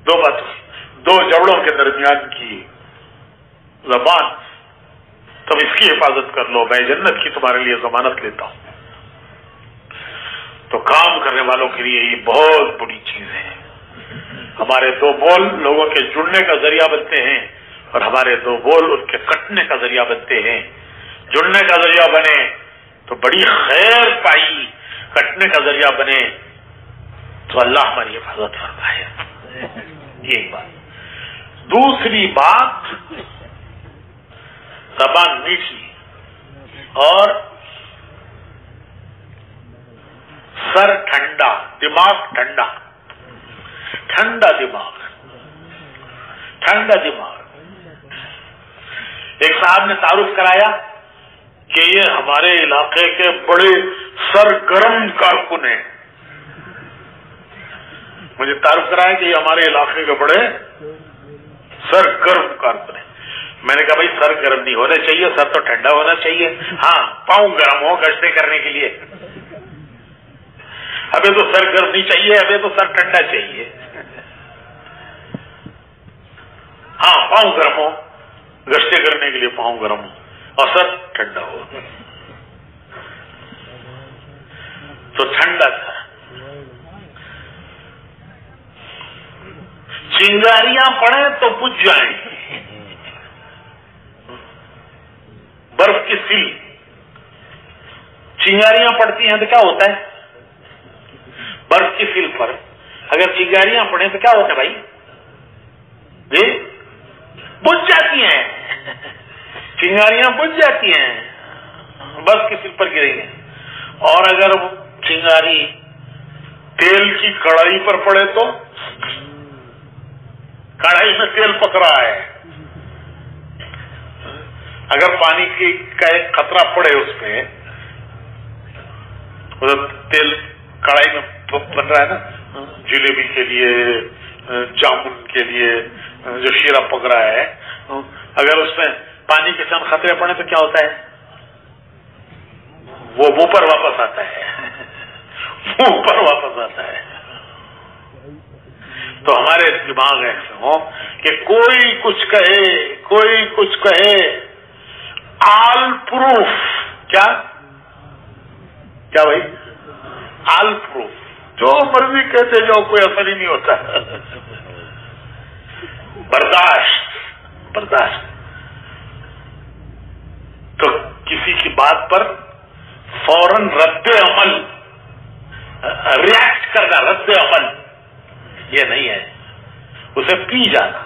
دو باتوں، دو جوڑوں کے درمیان کی زبان، تم اس کی حفاظت کر لو، میں جنت کی تمہارے لیے ضمانت لیتا ہوں۔ تو کام کرنے والوں کے لیے یہ بہت بڑی چیز ہے۔ ہمارے دو بول لوگوں کے جڑنے کا ذریعہ بنتے ہیں اور ہمارے دو بول ان کے کٹنے کا ذریعہ بنتے ہیں۔ جڑنے کا ذریعہ بنے تو بڑی خیر پائی، کٹنے کا ذریعہ بنے تو اللہ ہماری حفاظت فرمائے۔ یہ ایک بات۔ دوسری بات، زبان میٹھی اور سر ٹھنڈا، دماغ ٹھنڈا، ٹھنڈا دماغ، ٹھنڈا دماغ۔ ایک صاحب نے تعارف کرایا کہ یہ ہمارے علاقے کے بڑے سرگرم کارکن ہیں۔ مجھے تعارف کرایا کہ یہ ہمارے علاقے کے بڑے سرگرم کارکن ہیں۔ میں نے کہا بھائی سر گرم نہیں ہونا چاہیے، سر تو ٹھنڈا ہونا چاہیے۔ ہاں پاؤں گرم ہو گشتیں کرنے کے لیے، ابھی تو سر گرم نہیں چاہیے، ابھی تو سر ٹھنڈا چاہیے۔ ہاں پاؤں گرم ہو گشتیں کرنے کے لیے، پاؤں گرم ہو اور سر ٹھنڈا ہو۔ تو ٹھنڈا تھا۔ چنگاریاں پڑیں تو بجھ جائیں، برف کی سیل چنگاریاں پڑتی ہیں تو کیا ہوتا ہے؟ برف کی سیل پر اگر چنگاریاں پڑیں تو کیا ہوتا ہے بھائی؟ جی بجھ جاتی ہیں، چنگاریاں بجھ جاتی ہیں، برف کی سیل پر گریں گے۔ اور اگر وہ چنگاری تیل کی کڑھائی پر پڑے تو کڑھائی میں تیل پک رہا ہے، اگر پانی کا ایک قطرہ پڑے اس پہ، تیل کڑھائی میں بن رہا ہے نا، جلیبی کے لیے، جامن کے لیے جو شیرہ پک رہا ہے، اگر اس میں پانی کے چند خطرے پڑے تو کیا ہوتا ہے؟ وہ منہ پر واپس آتا ہے، منہ پر واپس آتا ہے۔ تو ہمارے دماغ ایسے ہوں کہ کوئی کچھ کہے، کوئی کچھ کہے، آل پروف، کیا بھائی؟ آل پروف، جو مرضی کہتے جاؤ، کوئی اثر ہی نہیں ہوتا۔ برداشت۔ تو کسی کی بات پر فوراً رد عمل، ریاکٹ کرنا، رد عمل یہ نہیں ہے، اسے پی جانا۔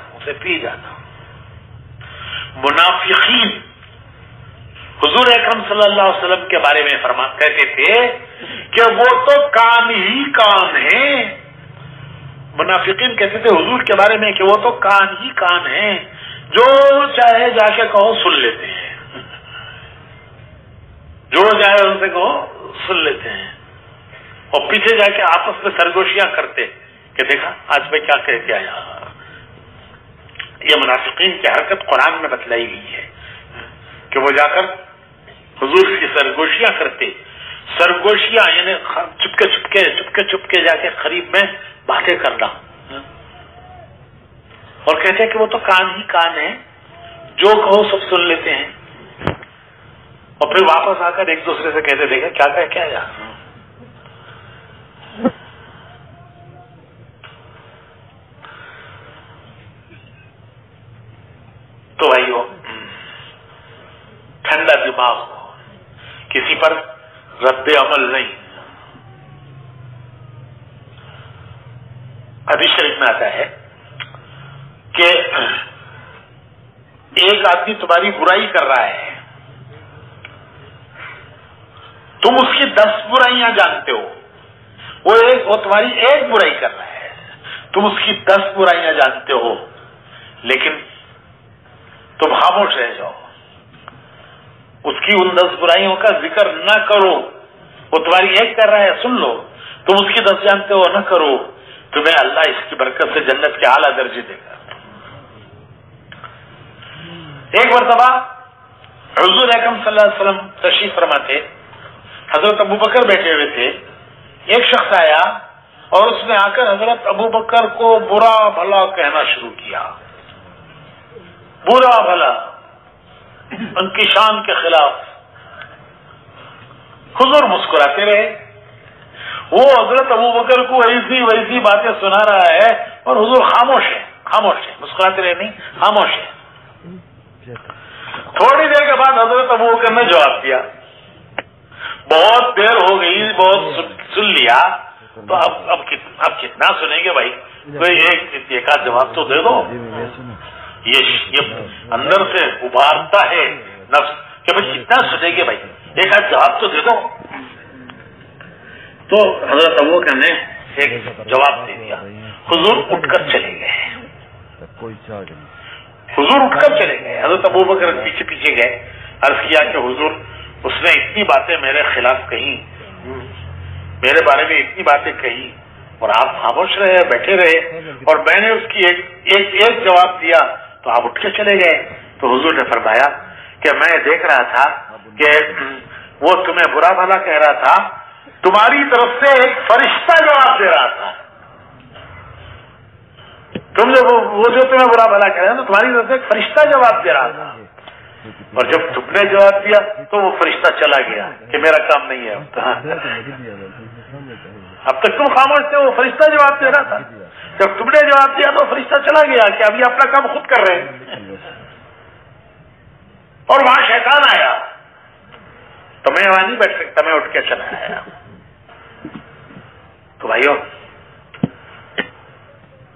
منافقین حضور اکرم صلی اللہ علیہ وسلم کے بارے میں کہتے تھے کہ وہ تو کان ہی کان ہیں۔ منافقین کہتے تھے حضور کے بارے میں کہ وہ تو کان ہی کان ہیں، جو چاہے جا کے کہو سن لیتے ہیں، جو چاہے ان سے کہو سن لیتے ہیں، اور پیچھے جا کے آپس میں سرگوشیاں کرتے کہ دیکھا آج میں کیا کہہ کے آیا۔ یہ منافقین کی حرکت قرآن میں بتلائی گئی ہے کہ وہ جا کر حضور کی سرگوشیاں کرتے، سرگوشیاں یعنی چپ کے جا کے قریب میں باتیں کرنا، اور کہتے ہیں کہ وہ تو کان ہی کان ہے، جو کہو سب سن لیتے ہیں، اور پھر واپس آ کر ایک دوسرے سے کہتے دیکھا کیا کہہ کے آیا۔ تو بھائیو، ٹھنڈا دماغ ہو، کسی پر رد عمل نہیں۔ حدیث شریف میں آتا ہے کہ ایک آدمی تمہاری برائی کر رہا ہے، تم اس کی 10 برائیاں جانتے ہو، وہ تمہاری ایک برائی کر رہا ہے، تم اس کی 10 برائیاں جانتے ہو، لیکن تم خاموش رہ جاؤ، اس کی ان 10 برائیوں کا ذکر نہ کرو۔ وہ تمہاری ایک کر رہا ہے، سن لو، تم اس کی 10 جانتے ہو، نہ کرو، تمہیں اللہ اس کی برکت سے جنت کے اعلیٰ درجے دے گا۔ ایک مرتبہ حضور اکرم صلی اللہ علیہ وسلم تشریف فرما تھے، حضرت ابو بکر بیٹھے ہوئے تھے، ایک شخص آیا اور اس نے آ کر حضرت ابو بکر کو برا بھلا کہنا شروع کیا، برا بھلا، ان کی شان کے خلاف۔ حضور مسکراتے رہے، وہ حضرت ابو بکر کو ویسی باتیں سنا رہا ہے اور حضور خاموش ہے، مسکراتے رہے نہیں، خاموش ہے۔ تھوڑی دیر کے بعد حضرت ابو بکر نے جواب دیا، بہت دیر ہو گئی، بہت سن لیا، تو اب کتنا سنیں گے بھائی، کوئی ایک آدھ جواب تو دے دو۔ یہ اندر سے ابھارتا ہے نفس کہ بھائی کتنا سنیں گے بھائی، ایک آدھ جواب تو دے دو۔ تو حضرت ابو بکر نے ایک جواب دے دیا، حضور اٹھ کر چلے گئے، حضرت ابو بکر پیچھے گئے، عرض کیا کہ حضور اس نے اتنی باتیں میرے خلاف کہی، میرے بارے میں اتنی باتیں کہی، اور آپ خاموش رہے، بیٹھے رہے، اور میں نے اس کی ایک جواب دیا تو آپ اٹھ کے چلے گئے۔ تو حضور نے فرمایا کہ میں دیکھ رہا تھا کہ وہ تمہیں برا بھلا کہہ رہا تھا، تمہاری طرف سے ایک فرشتہ جواب دے رہا تھا، وہ جو تمہیں برا بھلا کہہ رہے ہیں تو تمہاری طرف سے ایک فرشتہ جواب دے رہا تھا، اور جب تم نے جواب دیا تو وہ فرشتہ چلا گیا کہ میرا کام نہیں ہے، اب تک تم خاموش تھے، وہ فرشتہ جواب دے رہا تھا، جب تم نے جواب دیا تو فرشتہ چلا گیا کہ اب یہ اپنا کام خود کر رہے ہیں، اور وہاں شیطان آیا تو میں وہاں نہیں بیٹھ سکتا، میں اٹھ کے چلا آیا۔ تو بھائیو،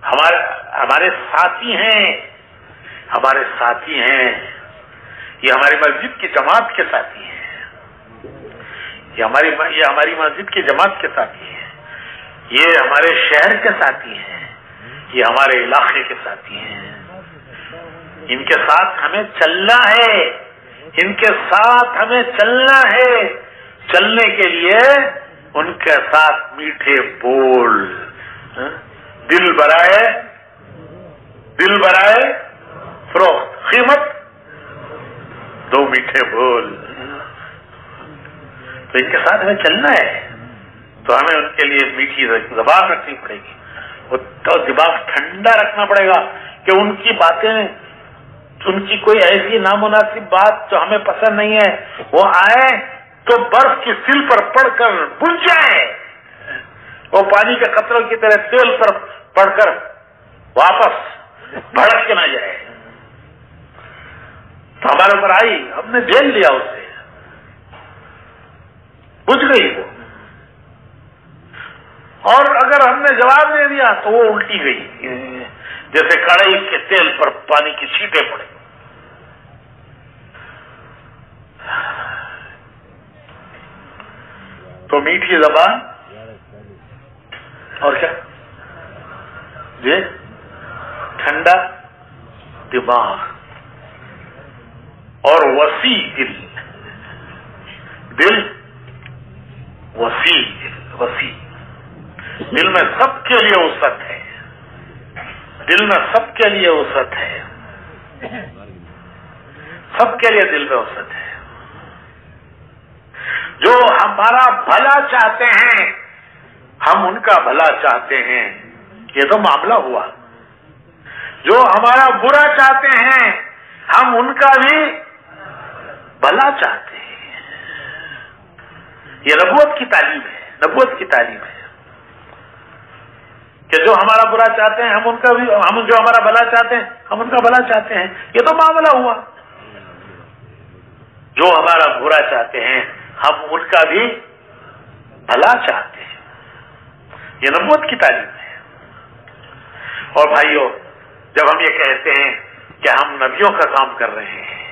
ہمارے ساتھی ہیں، یہ ہماری مسجد کی جماعت کے ساتھی ہیں، یہ ہماری مسجد کی جماعت کے ساتھی ہیں، یہ ہمارے شہر کے ساتھی ہیں، یہ ہمارے علاقے کے ساتھی ہیں، ان کے ساتھ ہمیں چلنا ہے، چلنے کے لیے ان کے ساتھ میٹھے بول، دل برائے فروخت، قیمت 2 میٹھے بول. تو ان کے ساتھ ہمیں چلنا ہے تو ہمیں ان کے لیے میٹھی زبان رکھنی پڑے گی، تو دماغ ٹھنڈا رکھنا پڑے گا کہ ان کی باتیں، ان کی کوئی ایسی نامناسب بات جو ہمیں پسند نہیں ہے وہ آئے تو برف کی سل پر پڑ کر بجھ جائے، وہ پانی کے قطروں کی طرح تیل پر پڑ کر واپس بھڑک کے نہ جائے. تو ہمارے اوپر آئی، ہم نے جھیل لیا، اسے بجھ گئی وہ، اور اگر ہم نے جواب دے دیا تو وہ الٹی گئی، جیسے کڑھائی کے تیل پر پانی کی چھینٹیں پڑے. تو میٹھی زبان اور کیا جی، ٹھنڈا دماغ اور وسیع دل. وسیع دل میں سب کے لیے وسعت ہے، دل میں سب کے لیے وسعت ہے، سب کے لیے دل میں وسعت ہے. جو ہمارا بھلا چاہتے ہیں ہم ان کا بھلا چاہتے ہیں، یہ تو معاملہ ہوا. جو ہمارا برا چاہتے ہیں ہم ان کا بھی بھلا چاہتے ہیں. یہ نبوت کی تعلیم ہے، نبوت کی تعلیم ہے کہ جو ہمارا برا چاہتے ہیں ہم ان کا بھی، ہم جو ہمارا بھلا چاہتے ہیں ہم ان کا بھلا چاہتے ہیں. یہ تو معاملہ ہوا. جو ہمارا برا چاہتے ہیں ہم ان کا بھی بھلا چاہتے ہیں. یہ نبوت کی تعلیم ہے. اور بھائیوں، جب ہم یہ کہتے ہیں کہ ہم نبیوں کا کام کر رہے ہیں،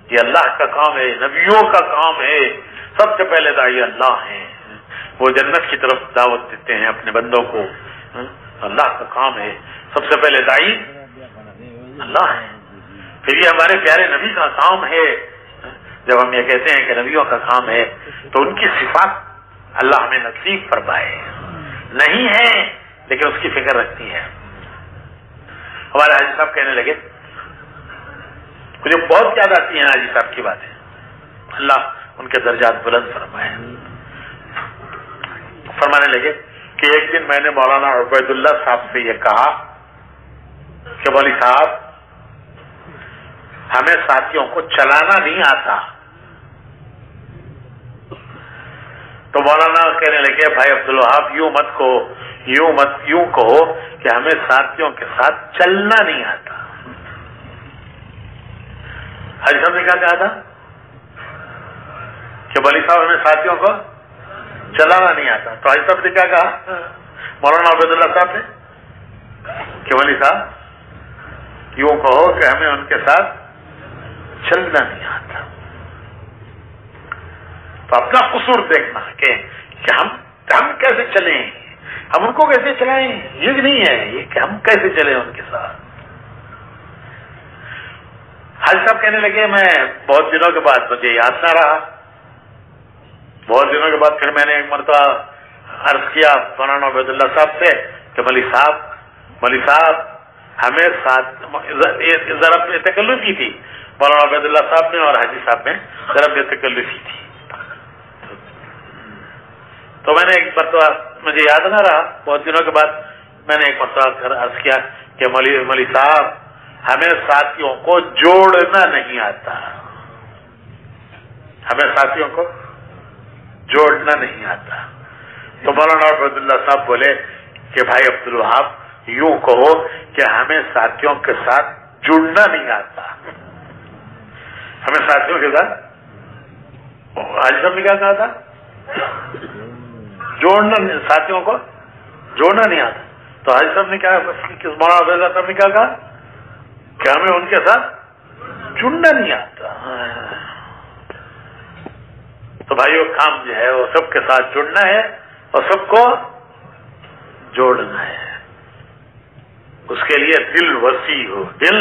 یہ اللہ کا کام ہے، نبیوں کا کام ہے. سب سے پہلے داعی اللہ ہیں، وہ جنت کی طرف دعوت دیتے ہیں اپنے بندوں کو. اللہ کا کام ہے، سب سے پہلے داعی اللہ ہے. پھر یہ ہمارے پیارے نبی کا کام ہے. جب ہم یہ کہتے ہیں کہ نبیوں کا کام ہے تو ان کی صفات اللہ ہمیں نصیب فرمائے. نہیں ہے لیکن اس کی فکر رکھتی ہے. ہمارے حاجی صاحب کہنے لگے، مجھے بہت یاد آتی ہیں حاجی صاحب کی باتیں، اللہ ان کے درجات بلند فرمائے. فرمانے لگے کہ ایک دن میں نے مولانا عبید اللہ صاحب سے یہ کہا کہ مولوی صاحب ہمیں ساتھیوں کو چلانا نہیں آتا. تو مولانا کہنے لگے بھائی عبدالوہاب یوں کہو کہ ہمیں ساتھیوں کے ساتھ چلنا نہیں آتا. حاجی صاحب نے کیا کہا تھا کہ مولوی صاحب ہمیں ساتھیوں کو چلانا نہیں آتا. تو حاجی صاحب نے کیا کہا مولانا عبید اللہ صاحب نے کہ مولوی صاحب یوں کہو کہ ہمیں ان کے ساتھ چلنا نہیں آتا. تو اپنا قصور دیکھنا کہ ہم کیسے چلیں، ہم ان کو کیسے چلائیں. یہ نہیں ہے یہ کہ ہم کیسے چلیں ان کے ساتھ. حاجی صاحب کہنے لگے میں بہت دنوں کے بعد، مجھے یاد نہ رہا، بہت دنوں کے بعد پھر میں نے ایک مرتبہ عرض کیا مولانا عبید اللہ صاحب سے کہ مولوی صاحب ہمیں ساتھ، ذرا تکلفی تھی مولانا عبید اللہ صاحب میں اور حاجی صاحب میں ذرا بے تکلفی تھی. تو میں نے ایک مرتبہ، مجھے یاد نہ رہا، بہت دنوں کے بعد میں نے ایک مرتبہ عرض کیا کہ مولوی صاحب ہمیں ساتھیوں کو جوڑنا نہیں آتا، ہمیں ساتھیوں کو جوڑنا نہیں آتا. تو مولانا عبید اللہ صاحب بولے کہ بھائی عبدالوہاب یوں کہو کہ ہمیں ساتھیوں کے ساتھ جڑنا نہیں آتا. ہمیں ساتھیوں کے ساتھ، حاجی صاحب نے کیا کہا تھا، جوڑنا، ساتھیوں کو جوڑنا نہیں آتا. تو حاجی صاحب نے کیا، مولانا عبید اللہ صاحب نے کیا کہا کہ ہمیں ان کے ساتھ جڑنا نہیں آتا. تو بھائیو کام جو ہے وہ سب کے ساتھ جڑنا ہے اور سب کو جوڑنا ہے. اس کے لیے دل وسیع ہو، دل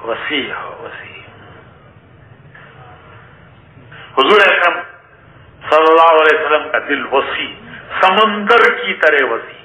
وسیع ہو، وسیع. حضور اکرم صلی اللہ علیہ وسلم کا دل وسیع، سمندر کی طرح وسیع.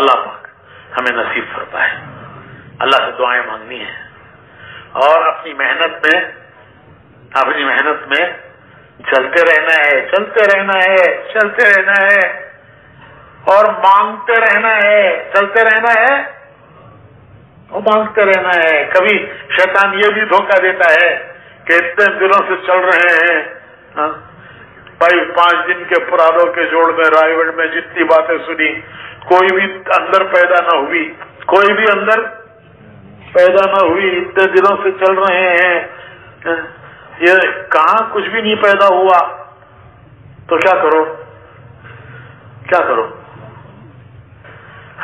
اللہ پاک ہمیں نصیب فرمائے. اللہ سے دعائیں مانگنی ہیں اور اپنی محنت میں چلتے رہنا ہے اور مانگتے رہنا ہے، چلتے رہنا ہے اور مانگتے رہنا ہے. کبھی شیطان یہ بھی دھوکہ دیتا ہے کہ اتنے دنوں سے چل رہے ہیں بھائی، 5 دن کے پرانوں کے جوڑ میں رائے میں جتنی باتیں سنی، کوئی بھی اندر پیدا نہ ہوئی، اتنے دنوں سے چل رہے ہیں، یہ کہاں کچھ بھی نہیں پیدا ہوا، تو کیا کرو؟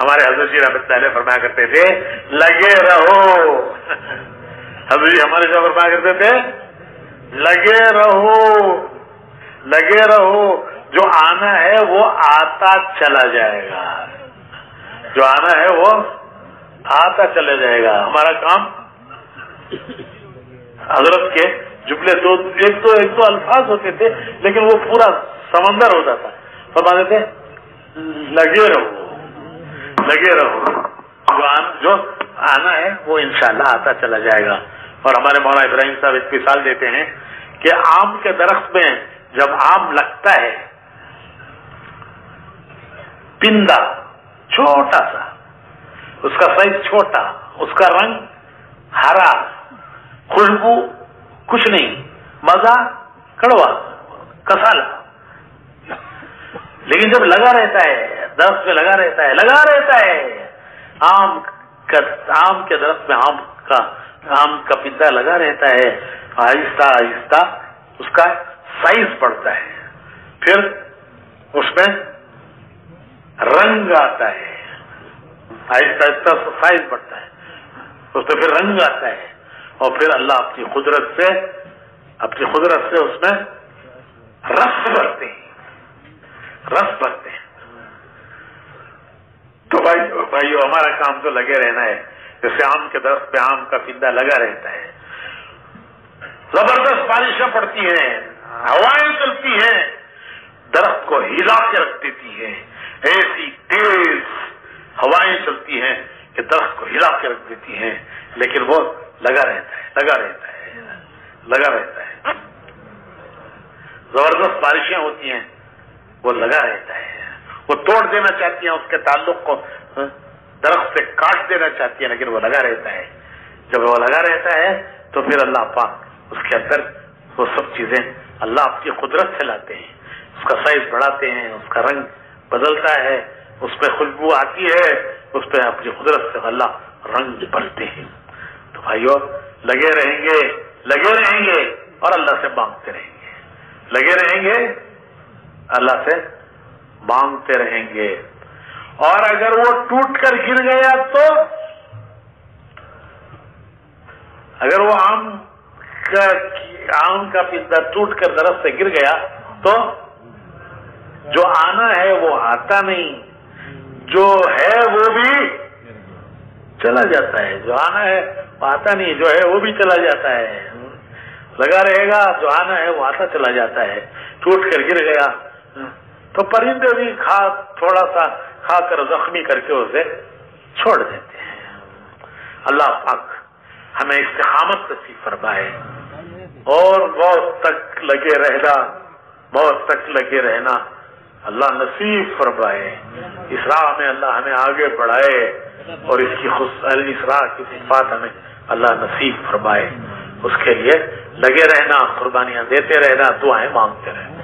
ہمارے حضرت جی رحمۃ اللہ علیہ فرمایا کرتے تھے لگے رہو. حضرت جی ہمارے کیا فرمایا کرتے تھے؟ لگے رہو. جو آنا ہے وہ آتا چلا جائے گا، ہمارا کام حضرت کے جملے ایک دو الفاظ ہوتے تھے لیکن وہ پورا سمندر ہوتا تھا. فرماتے تھے لگے رہو. جو آنا ہے وہ انشاءاللہ آتا چلا جائے گا. اور ہمارے مولانا ابراہیم صاحب ایک مثال دیتے ہیں کہ آم کے درخت میں جب آم لگتا ہے، پندا چھوٹا سا، اس کا سائز چھوٹا، اس کا رنگ ہرا، خوشبو کچھ نہیں، مزہ کڑوا کسالا، لیکن جب لگا رہتا ہے درخت میں لگا رہتا ہے آم کے درخت میں آم کا پندا لگا رہتا ہے، آہستہ آہستہ اس کا سائز بڑھتا ہے، پھر اس میں رنگ آتا ہے، آہستہ آہستہ سائز بڑھتا ہے، اس میں پھر رنگ آتا ہے، اور پھر اللہ اپنی قدرت سے اس میں رس بھرتے ہیں. تو بھائیو ہمارا کام تو لگے رہنا ہے. جیسے آم کے درخت پہ آم کا پندا لگا رہتا ہے، زبردست بارشیں پڑتی ہیں، ہوائیں چلتی ہیں، درخت کو ہلا کے رکھ دیتی ہیں، ایسی تیز ہوائیں چلتی ہیں کہ درخت کو ہلا کے رکھ دیتی ہیں، لیکن وہ لگا رہتا ہے. زبردست بارشیں ہوتی ہیں، وہ لگا رہتا ہے. وہ توڑ دینا چاہتی ہیں، اس کے تعلق کو درخت سے کاٹ دینا چاہتی ہیں، لیکن وہ لگا رہتا ہے. جب وہ لگا رہتا ہے تو پھر اللہ پاک اس کے اندر وہ سب چیزیں اللہ اپنی قدرت سے لاتے ہیں، اس کا سائز بڑھاتے ہیں، اس کا رنگ بدلتا ہے، اس پہ خوشبو آتی ہے، اس پہ اپنی قدرت سے اللہ رنگ بھرتے ہیں. تو بھائیو لگے رہیں گے اور اللہ سے مانگتے رہیں گے، لگے رہیں گے اللہ سے مانگتے رہیں گے. اور اگر وہ ٹوٹ کر گر گیا تو، اگر وہ آم کا پندا ٹوٹ کر درخت سے گر گیا تو جو آنا ہے وہ آتا نہیں، جو ہے وہ بھی چلا جاتا ہے. جو آنا ہے وہ آتا نہیں، جو ہے وہ بھی چلا جاتا ہے. لگا رہے گا، جو آنا ہے وہ آتا چلا جاتا ہے. ٹوٹ کر گر گیا تو پرندے بھی تھوڑا سا کھا کر زخمی کر کے اسے چھوڑ دیتے ہیں. اللہ پاک ہمیں استقامت نصیب فرمائے اور موت تک لگے رہنا اللہ نصیب فرمائے. اس راہ میں اللہ ہمیں آگے بڑھائے اور اس راہ کی صفات ہمیں اللہ نصیب فرمائے. اس کے لیے لگے رہنا، قربانیاں دیتے رہنا، دعائیں مانگتے رہنا.